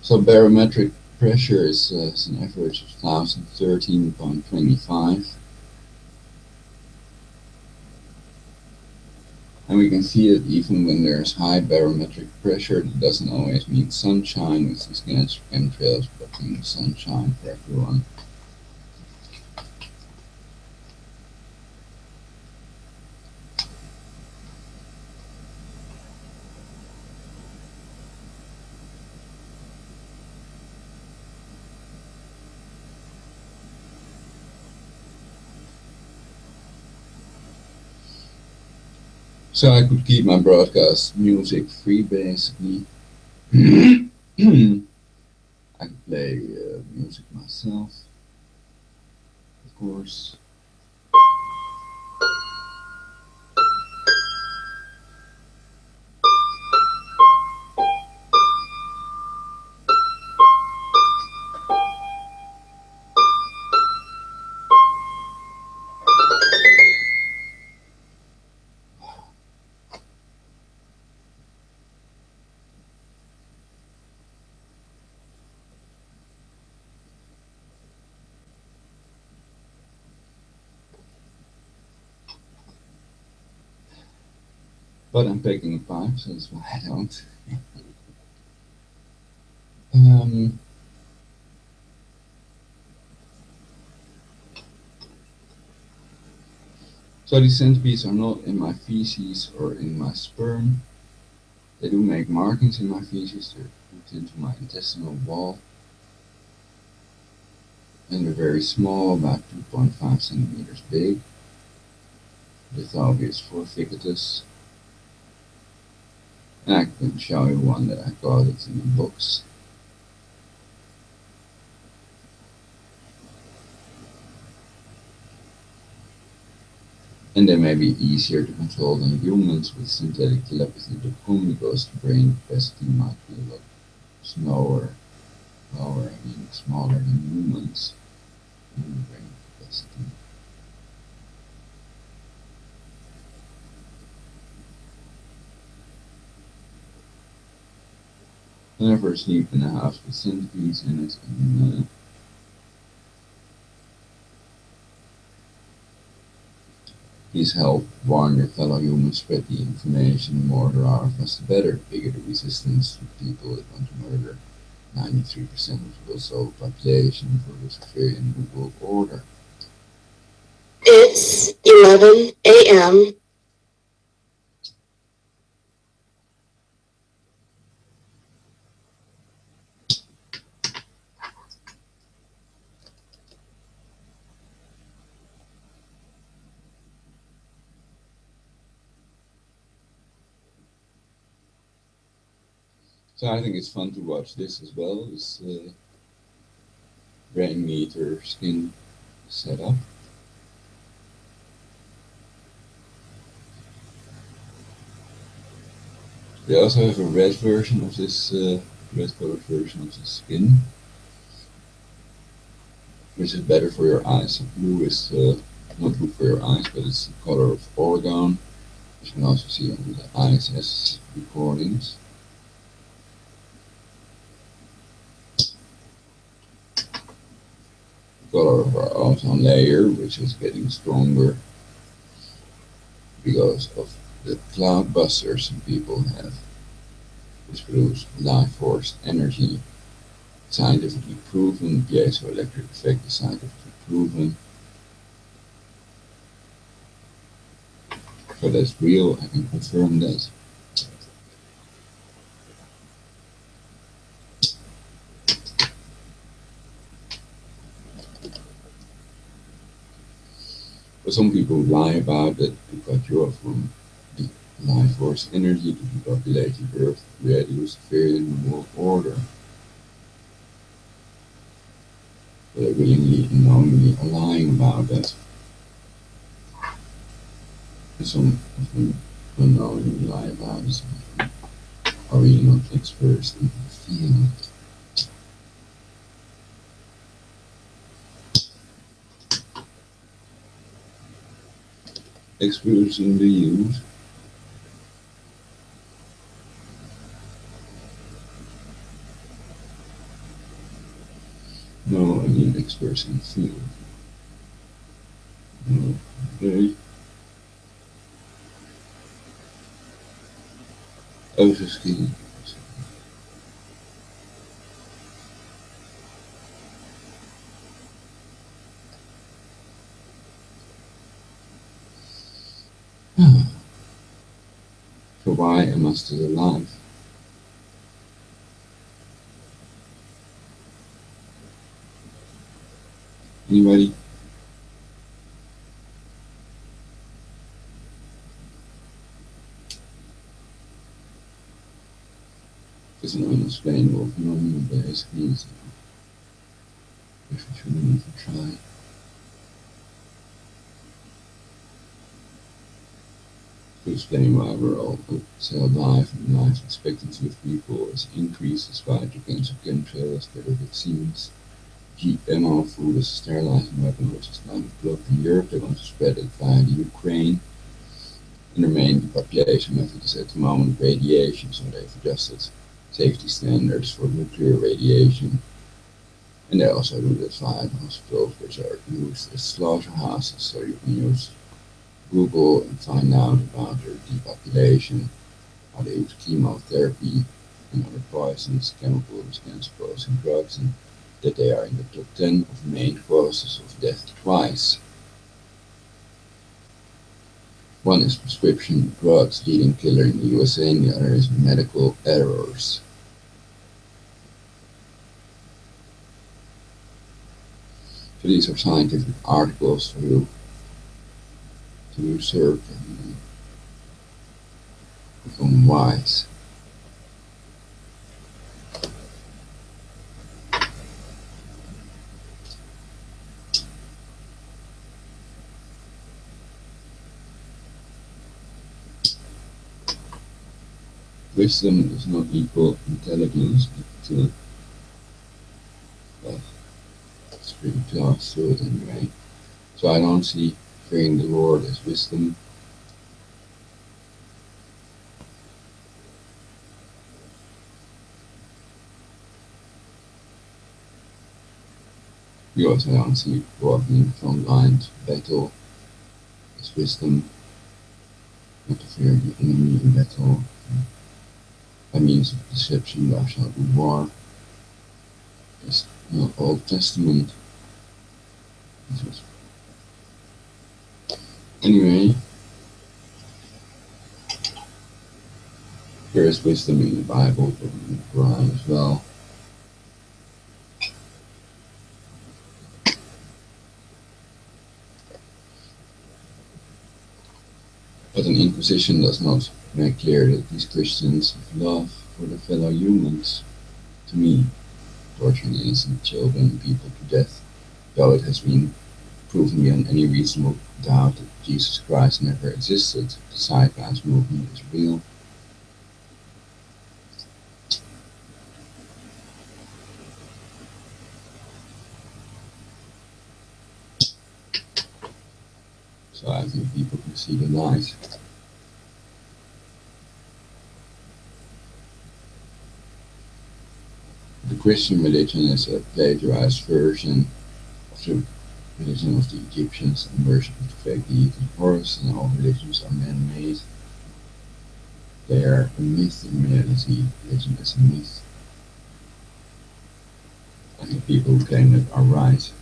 So barometric pressure is an average of 1013.25. And we can see that even when there's high barometric pressure, it doesn't always mean sunshine with these chemtrails, but means sunshine for everyone. So I could keep my broadcast music free, basically. I could play music myself, of course. But I'm picking a pipe, so that's why I don't. Um, so these centipedes are not in my feces or in my sperm. They do make markings in my feces. They're put into my intestinal wall. And they're very small, about 2.5 centimeters big. Lithobius forficatus. And I can show you one that I got it in the books. And they may be easier to control than humans with synthetic telepathy.com because the brain capacity might be a lot slower, smaller than humans in the brain capacity. never sleep in a house with centipedes in it, and please help warn your fellow humans, spread the information. The more there are of us, the better. The bigger the resistance to people that want to murder 93% of the world's population for Luciferian New World Order. It's 11 a.m. So I think it's fun to watch this as well, this brain meter skin setup. They also have a red version of this, red colored version of the skin, which is better for your eyes. So blue is not good for your eyes, but it's the color of Oregon, which you can also see on the ISS recordings. The color of our ozone layer, which is getting stronger because of the cloud busters some people have, which produce life force energy, scientifically proven. The piezoelectric effect is scientifically proven. So that's real, I can confirm that. But some people lie about it to cut you off from the life force energy to depopulate the Earth, create a Luciferian world order. But they willingly and knowingly are lying about that. And some of them unknowingly lie about it. Some of them are really not experts in the field. Experts in the use. No, I mean experts in the field. No, okay. I was just kidding. So why am I still alive? Anybody? It's an unexplainable phenomenon, basically. So if we shouldn't even try. To explain why we're all still alive and life expectancy of people has increased despite the cancer chemtrails, better vaccines. GMO food is a sterilizing weapon which is now blocked in Europe. They want to spread it via the Ukraine. And their main depopulation method is at the moment radiation, so they've adjusted safety standards for nuclear radiation. And they also do this via hospitals, which are used as slaughterhouses, so you can use Google and find out about their depopulation, how they use chemotherapy and other poisons, chemicals, cancer-causing drugs, and that they are in the top 10 of main causes of death twice. One is prescription drugs, leading killer in the USA, and the other is medical errors. So these are scientific articles for you to research and become wise. Wisdom does not equal intelligence, but well, it's pretty close to it anyway. So I don't see fearing the Lord as wisdom. also don't see walking from line to battle is wisdom, not to fear the enemy in battle. By means of deception thou shalt do war. It's not Old Testament. Anyway, there is wisdom in the Bible, but in the Quran as well. But an inquisition does not make clear that these Christians have love for their fellow humans. To me, torturing innocent children and people to death, though it has been proven beyond any reasonable doubt that Jesus Christ never existed, the Zeitgeist movement is real. So I think people can see the light. The Christian religion is a plagiarized version of the religion of the Egyptians and worship of the fake deity Horus, and all religions are man-made. They are a myth in reality. Religion is a myth. I think people who claim that are right.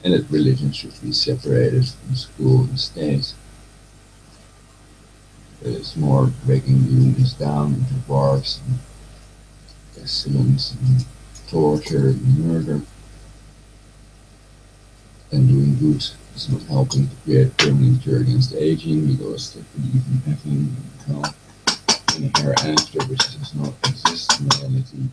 And that religion should be separated from school and state. It's more breaking the humans down into wars and pestilence and torture and murder than doing good. It's not helping to create permanent cure against aging, because they believe in heaven and hell and a hereafter which does not exist in reality.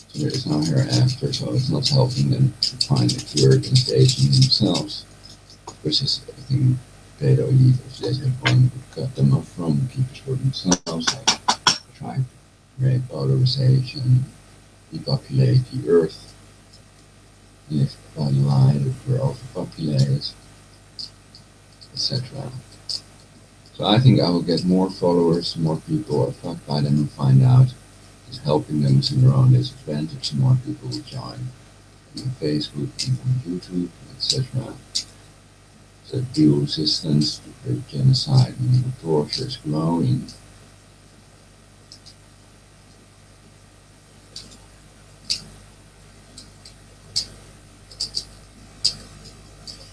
So there is no hereafter, so it's not helping them to find a cure against aging themselves, which is, I think, they believe if they have one would cut them off from, keep it for themselves, like trying to create polarization, depopulate the earth, live by the lie that we're overpopulated, etc. So I think I will get more followers, more people are fucked by them and find out it's helping them to their own disadvantage. More people will join on Facebook and on YouTube, etc. So dual resistance to the genocide and the torture is growing.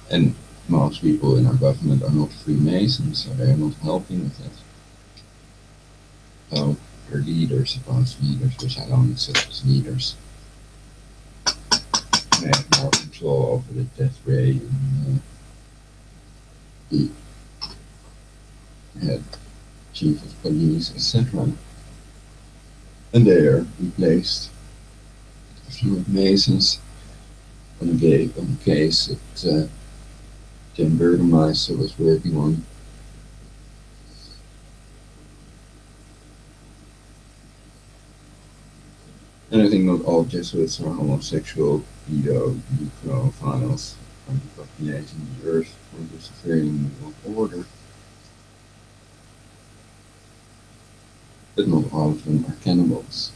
And most people in our government are not Freemasons, so they are not helping with it. So their leaders, supposed leaders, which I don't accept as leaders, they have more control over the death rate and the head chief of police, etc. And they are replaced with Masons on a case that Jim Burgermeister was working on. And I think not all Jesuits are homosexual, pedophiles, are depopulating the earth for the Luciferian order. But not all of them are cannibals.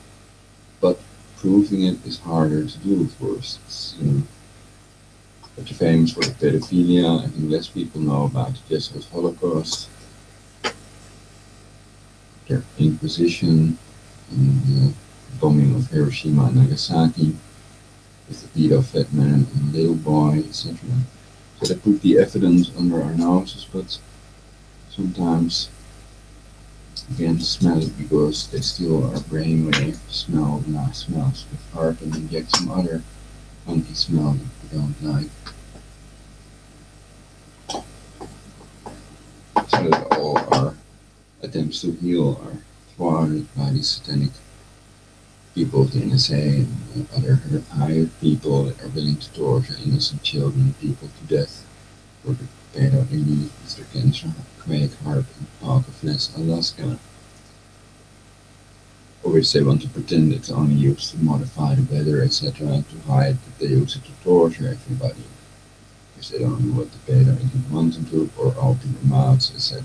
But proving it is harder to do, of course. But they're famous for pedophilia. I think less people know about the Jesuit Holocaust, their Inquisition, and the bombing of Hiroshima and Nagasaki with the pedo fat man and the little boy, etc. So they put the evidence under our noses, but sometimes we can't smell it because they steal our brainwave smell, nice smells with HAARP, and inject some other funky smell that we don't like. So that all our attempts to heal are thwarted by these satanic people of the NSA and other hired people that are willing to torture innocent children and people to death for the pedo elite, Mr. Cancer, Craig HAARP, and Alcatraz, Alaska, for which they want to pretend it's only used to modify the weather, etc., to hide that they use it to torture everybody. if they don't know what the beta agent wants them to, or open their mouths, etc.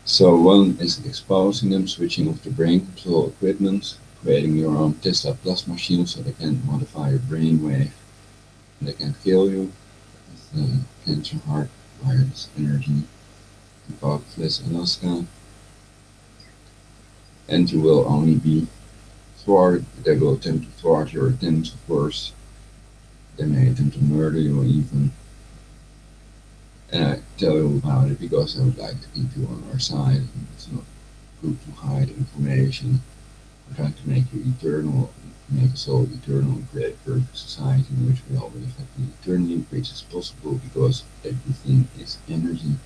So one is exposing them, switching off the brain control equipment, creating your own Tesla Plus machine so they can modify your brainwave and they can kill you with cancer, heart, virus, energy, hypothesis, and Alaska. And you will only be thwarted, they will attempt to thwart your attempts, of course. They may attempt to murder you even. And I tell you about it because I would like to keep you on our side. And it's not good to hide information. I'm trying to make you eternal, make us all eternal, and create a perfect society in which we all live happily eternally, which is possible because everything is energy.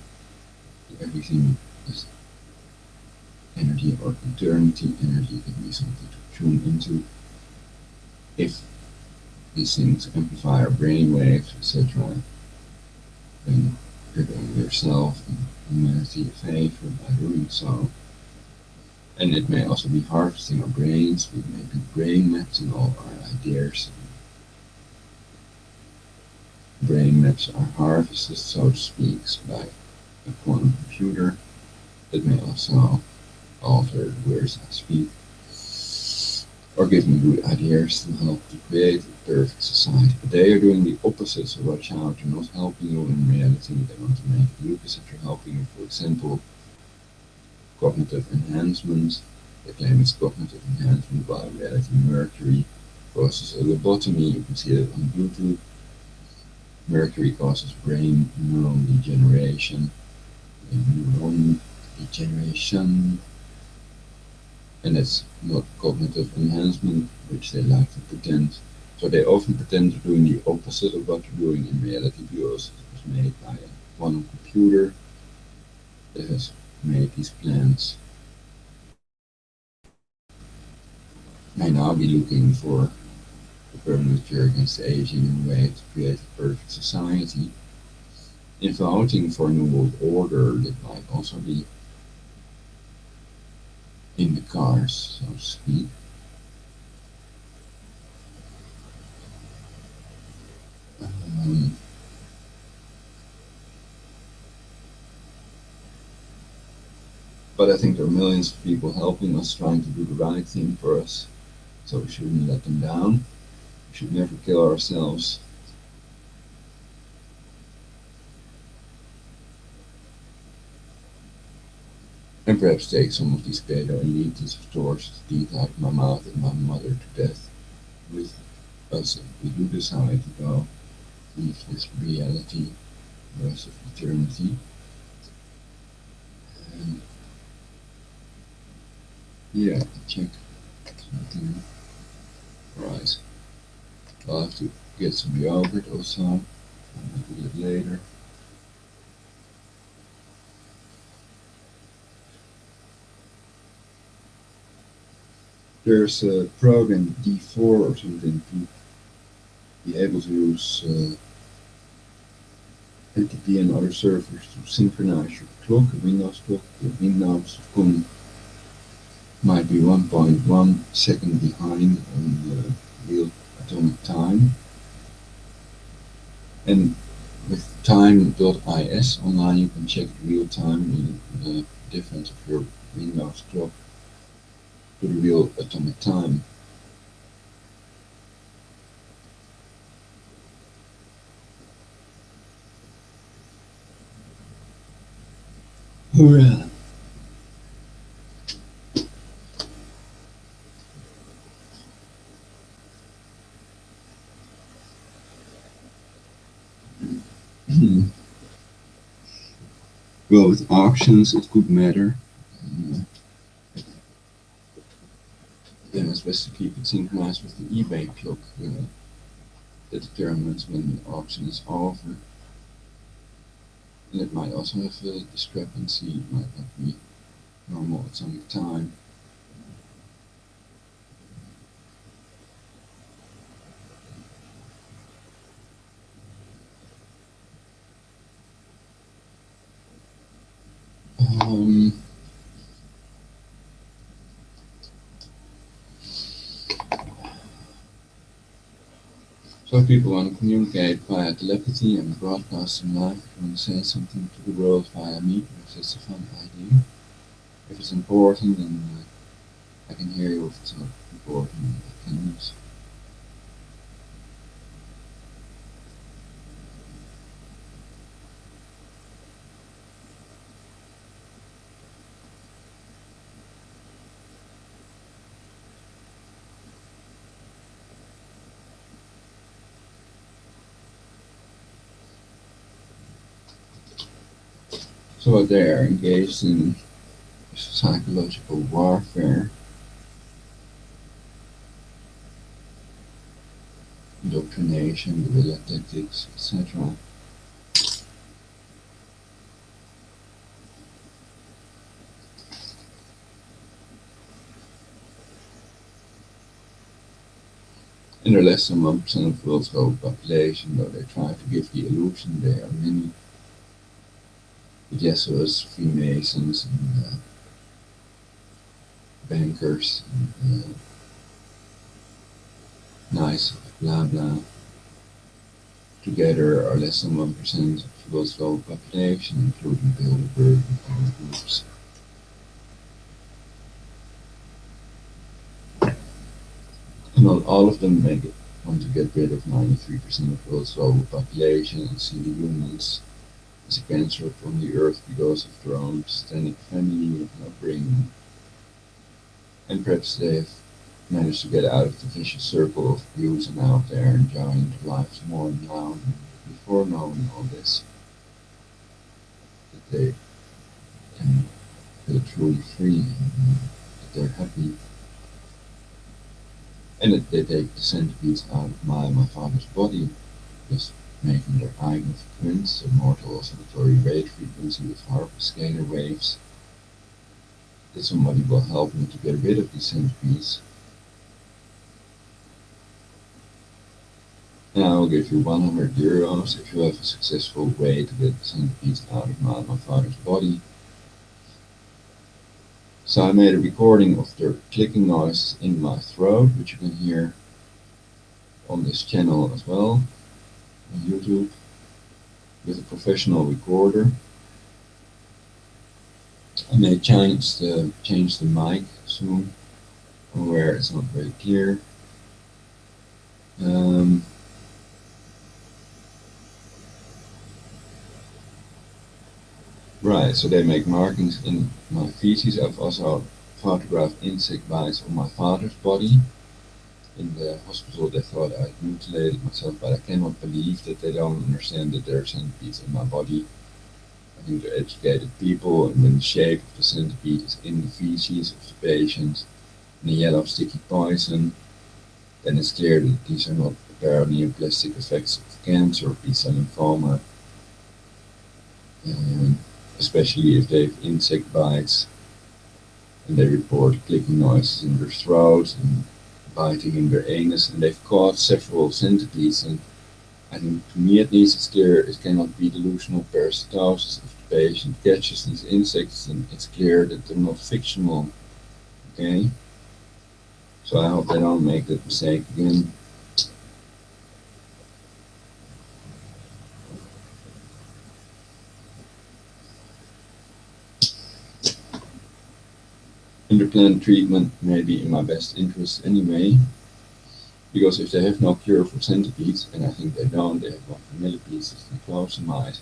Everything is energy, or eternity. Energy can be something to tune into. If these things amplify our brain waves, etc., then you're doing yourself and humanity a favor by doing so. And it may also be harvesting our brains. We may do brain maps and all our ideas. Brain maps are harvested, so to speak, by a quantum computer. It may also alter the words I speak, or give me good ideas to help to create a perfect society. But they are doing the opposite, so watch out. They're not helping you in reality. They want to make you look as if they're helping you. For example, cognitive enhancement. They claim it's cognitive enhancement, while in reality Mercury causes a lobotomy. You can see it on YouTube. Mercury causes brain neuron degeneration. And it's not cognitive enhancement, which they like to pretend. So they often pretend they're doing the opposite of what they're doing in reality, because it was made by a quantum computer that has made these plans. May now be looking for a permanent cure against aging in a way to create a perfect society. In voting for a new world order, that might also be in the cars, so to speak. But I think there are millions of people helping us, trying to do the right thing for us, so we shouldn't let them down. We should never kill ourselves. And perhaps take some of these keto elitists of torches to teeth out my mouth and my mother to death with us if we do decide to go leave this reality the rest of eternity. And yeah, check something. Right. I'll have to get some yogurt also. I'll do it later. There's a program D4 or something to be able to use NTP and other servers to synchronize your clock, Windows clock. Your Windows might be 1.1 second behind on the real atomic time. And with time.is online you can check real time, the difference of your Windows clock to the real atomic time. Hurrah! Well, with auctions it could matter. Then it's best to keep it synchronized with the eBay clock that determines when the auction is over. And it might also have a discrepancy, it might not be normal atomic time. So people want to communicate via telepathy and broadcast in live. If you want to say something to the world via me, because it's a fun idea. If it's important, then I can hear you. If it's not important, I can use. So they are engaged in psychological warfare, indoctrination, guerrilla tactics, etc. And they're less than 1% of the world's whole population, though they try to give the illusion they are many. The Jesuits, Freemasons, and bankers, and nice blah blah, together are less than 1% of the world's whole population, including Bilderberg and other groups. And not all of them want to get rid of 93% of the world's global population and see the humans as a cancer from the earth because of their own systemic family and upbringing. And perhaps they've managed to get out of the vicious circle of abuse and out there enjoying their lives more now than before knowing all this. That they can feel truly free and that they're happy. And that they take the centipedes out of my father's body, just making their eigen frequency, a mortal oscillatory rate frequency with HAARP scalar waves. That somebody will help me to get rid of these centipedes. And I will give you €100 if you have a successful way to get the centipedes out of my father's body. So I made a recording of their clicking noises in my throat, which you can hear on this channel as well, on YouTube, with a professional recorder. I may change the mic soon, where it's not very clear. Right, so they make markings in my feces. I've also photographed insect bites on my father's body. In the hospital they thought I'd mutilated myself, but I cannot believe that they don't understand that there are centipedes in my body. I think they're educated people, and when the shape of the centipede is in the feces of the patient, and the yellow sticky poison, then it's clear that these are not paraneoplastic effects of cancer or B-cell lymphoma. Especially if they have insect bites and they report clicking noises in their throat and biting in their anus, and they've caught several centipedes. And I think, to me at least, it's clear it cannot be delusional parasitosis. If the patient catches these insects, then it's clear that they're not fictional. Okay? So I hope they don't make that mistake again. Interplant treatment may be in my best interest anyway, because if they have no cure for centipedes, and I think they don't, they have one for millipedes, it's niclosamide,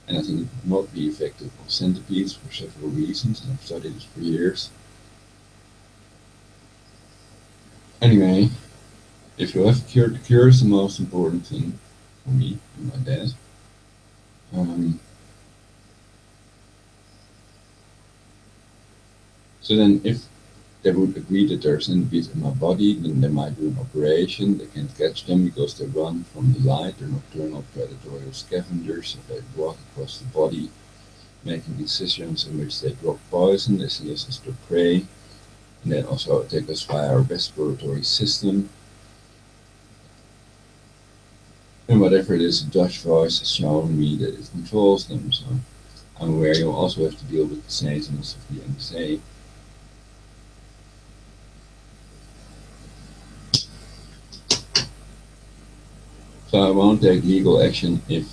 and I think it would not be effective on centipedes for several reasons, and I've studied this for years. Anyway, if you have a cure, the cure is the most important thing for me and my dad. So then if they would agree that there are centipedes in my body, then they might do an operation. They can't catch them because they run from the light. They're nocturnal predatory scavengers, so they walk across the body, making incisions in which they drop poison. They see us as their prey, and then also attack us via our respiratory system. And whatever it is, the Dutch voice has shown me that it controls them, so I'm aware you'll also have to deal with the Satanists of the NSA. So I won't take legal action if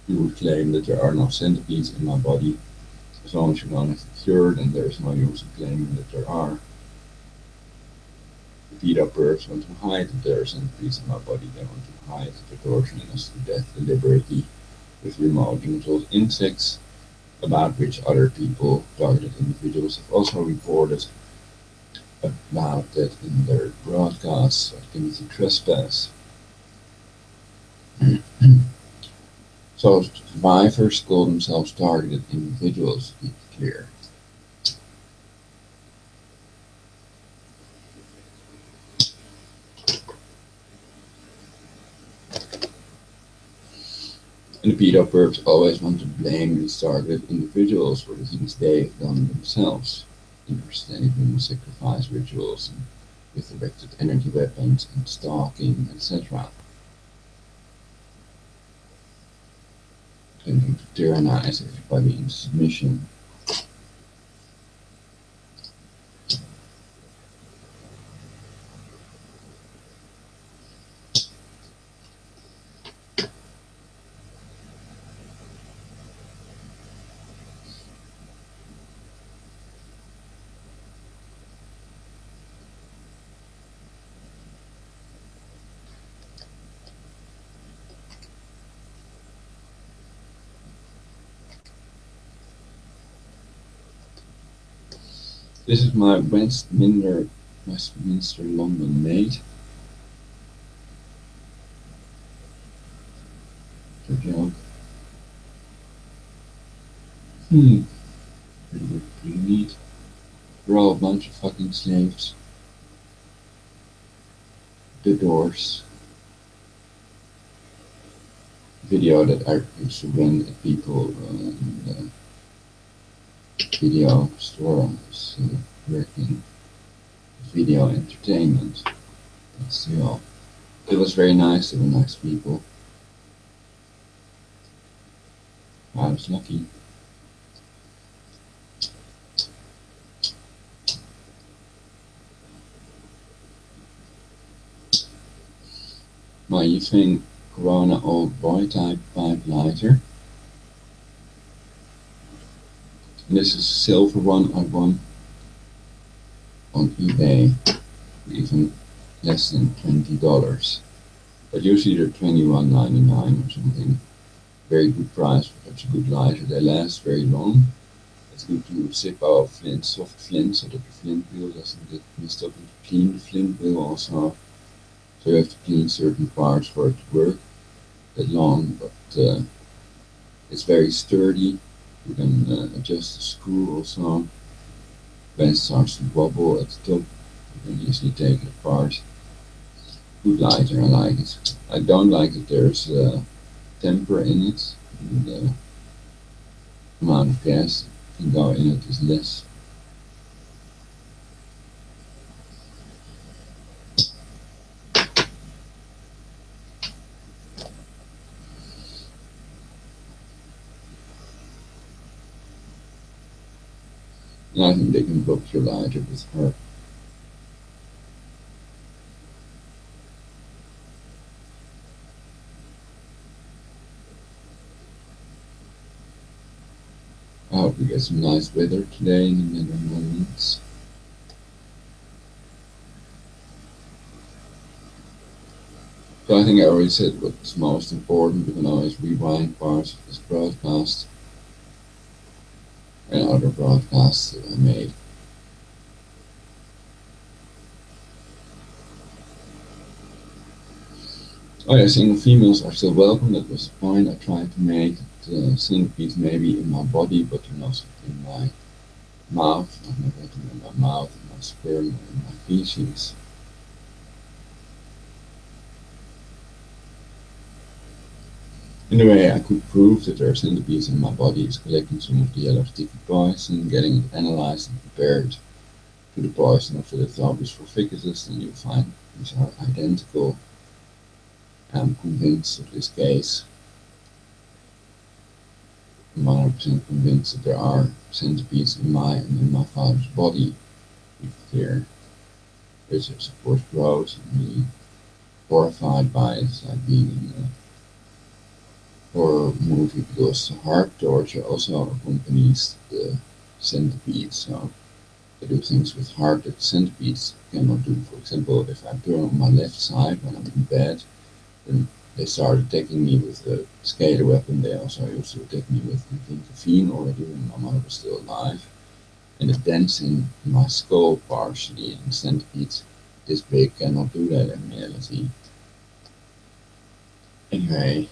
you would claim that there are no centipedes in my body. As long as you don't have it cured, and there is no use in claiming that there are. The pedo birds want to hide that there are centipedes in my body. They want to hide that they're torturing us to death deliberately with remote controlled insects, about which other people, targeted individuals, have also reported about that in their broadcasts of community trespass. So survivors call themselves targeted individuals, to be clear. And the pedo perps always want to blame these targeted individuals for the things they've done themselves, impersonating human sacrifice rituals and with directed energy weapons and stalking, etc. Tending to tyrannize everybody into submission. This is my Westminster London mate. Good job. Pretty good, pretty neat. We're all a bunch of fucking slaves. The Doors. Video that I used to rent at people in the video store. I was working video entertainment. But still, it was very nice. They were nice people. I was lucky. My using Corona old boy type pipe lighter. And this is a silver one I won on eBay for even less than $20. But usually they're $21.99 or something. Very good price for such a good lighter. They last very long. It's good to zip out flint, soft flint, so that the flint wheel doesn't get messed up, and to clean the flint wheel also. So you have to clean certain parts for it to work that long, but it's very sturdy. You can adjust the screw also. When it starts to wobble at the top, you can easily take it apart. Good lighter, I like it. I don't like that there's temper in it. And the amount of gas that can go in it is less. And I think they can block your lighter with HAARP. I hope we get some nice weather today in the Netherlands. So I think I already said what's most important. You can always rewind parts of this broadcast and other broadcasts that I made. Oh yeah, single females are still welcome. That was the point I tried to make. Centipedes maybe in my body, but they're not in my mouth. I've never had them in my mouth, in my sperm, or in my feces. In a way, I could prove that there are centipedes in my body is collecting some of the yellow sticky poison, getting it analyzed and compared to the poison of Philadelphus fulviculus, and you'll find these are identical. I'm convinced of this case. I'm 100% convinced that there are centipedes in my and in my father's body. Be clear. Research of course grows in me. horrified by it. It's like being in a horror movie because HAARP torture also accompanies the centipede. So they do things with HAARP that centipedes cannot do. For example, if I turn on my left side when I'm in bed, then they start attacking me with a scalar weapon. They also used to attack me with caffeine already when my mother was still alive. And it dents in my skull partially, and centipedes this big cannot do that in reality. Anyway,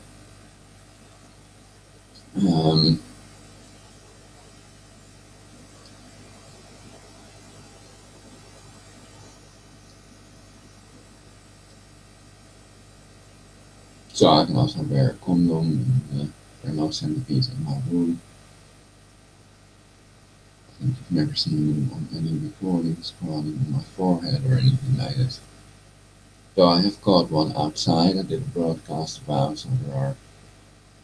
um, so I can also wear a condom, and there are no centipedes in my room. I think you've never seen me on any recordings crawling on my forehead or anything like that. Though I have caught one outside, I did a broadcast about, so there are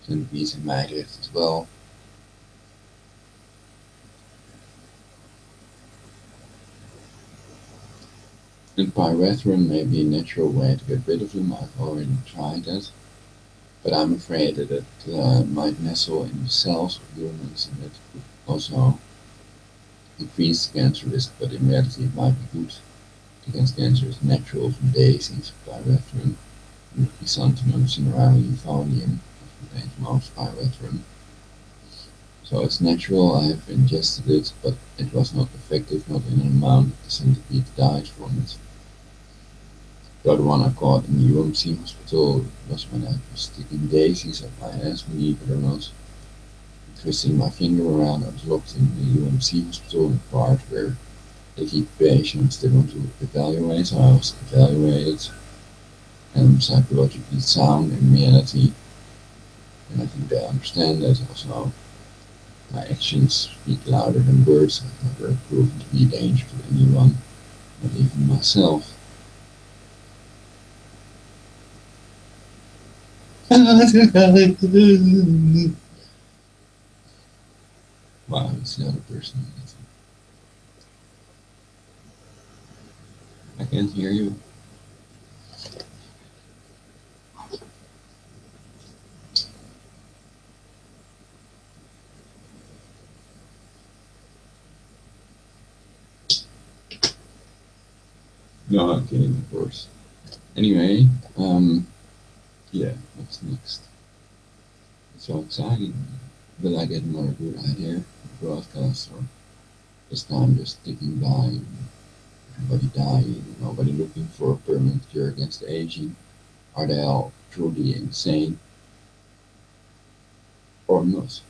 centipedes in my head as well. And pyrethrum may be a natural way to get rid of them. I've already tried that. But I'm afraid that it might nestle in the cells of humans, and it could also increase the cancer risk, but in reality it might be good against cancer. It's natural from daisies, pyrethrum, and chrysanthemum, cinerarium, contains most pyrethrum. So it's natural, I have ingested it, but it was not effective, not in an amount that the centipede died from it. The other one I caught in the UMC hospital was when I was sticking daisies up my ass, believe it or not. Twisting my finger around, I was locked in the UMC hospital in the part where they keep patients they want to evaluate, so I was evaluated and psychologically sound in reality. And I think they understand that also. My actions speak louder than words. I've never proven to be a danger to anyone, not even myself. Wow, it's the other person. I can't hear you. No, I'm kidding, of course. Anyway, yeah, what's next? It's so exciting. Will I get another good idea? Broadcast, or this time just ticking by, everybody dying, nobody looking for a permanent cure against aging? Are they all truly insane or not?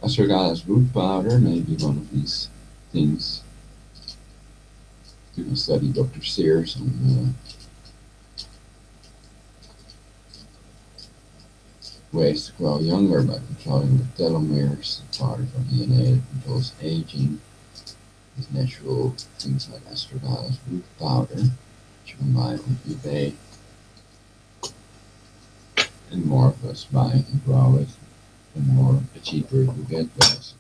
Astragalus root powder may be one of these things. You can study Dr. Sears on ways to grow younger by controlling the telomeres, part of our DNA that controls aging. With natural things like astragalus root powder, which you can buy on eBay, and more of us buy it and grow it, the cheaper you get those.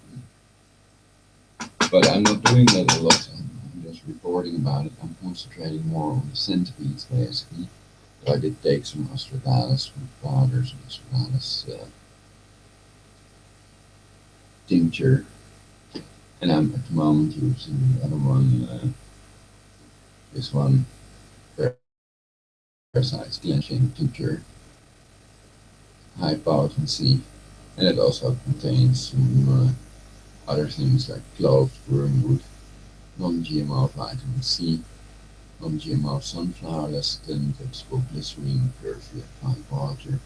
But I'm not doing that a lot. I'm just reporting about it. I'm concentrating more on the centipedes basically. But I did take some astragalus root powder, some astragalus tincture, and I'm at the moment using the other one, this one, parasites cleansing tincture, high potency, and it also contains some other things like cloves, wormwood, non-GMO vitamin C, non-GMO sunflower lecithin, vegetable glycerine, purified fine water,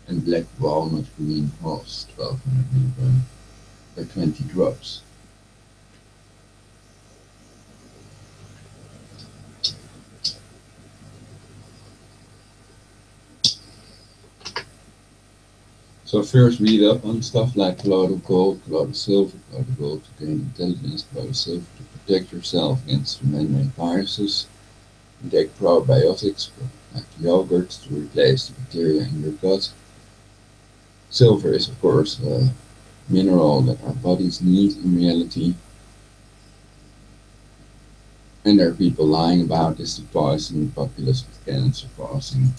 and black walnut green hulls, 1200 mg per 20 drops. So first read up on stuff like colloidal gold, colloidal silver, colloidal gold to gain intelligence, colloidal silver to protect yourself against man-made viruses, You take probiotics like yogurt to replace the bacteria in your gut. Silver is of course a mineral that our bodies need in reality. And there are people lying about this to poison the populace with cancer-causing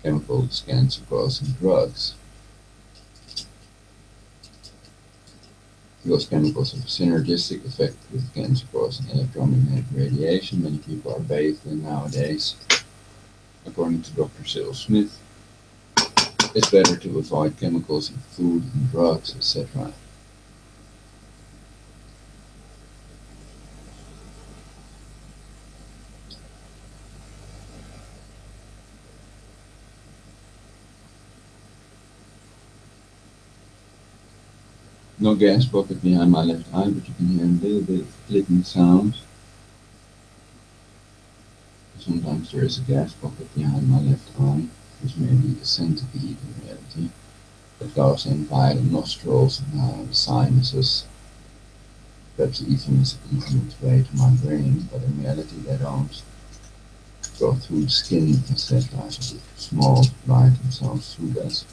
chemicals, cancer-causing drugs. Those chemicals have a synergistic effect with cancer-causing electromagnetic radiation many people are bathed in nowadays. According to Dr. Cyril Smith, it's better to avoid chemicals in food and drugs, etc. No gas pocket behind my left eye, but you can hear a little bit of clicking sound. Sometimes there is a gas pocket behind my left eye, which may be a centipede in reality, that goes in via the nostrils and the sinuses. Perhaps even is its way to my brain, but in reality they don't go through the skin, etc. So small ride themselves through that,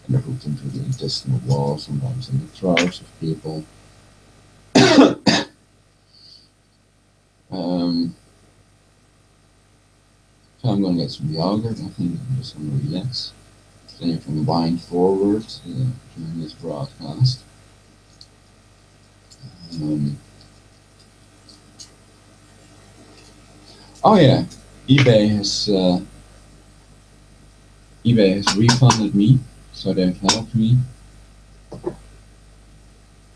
and they're hooked into the intestinal wall, sometimes in the throats of people. So I'm going to get some yogurt. I think I'm just going to relax. Then you can wind forward during this broadcast. Oh yeah, eBay has refunded me, so they've helped me.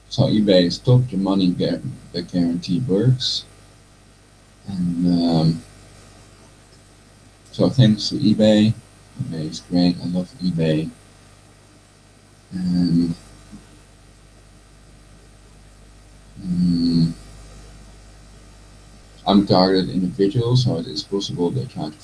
So eBay stopped the money back guarantee works, and so thanks to eBay. eBay is great. I love eBay, and I'm a targeted individual, so it is possible they try to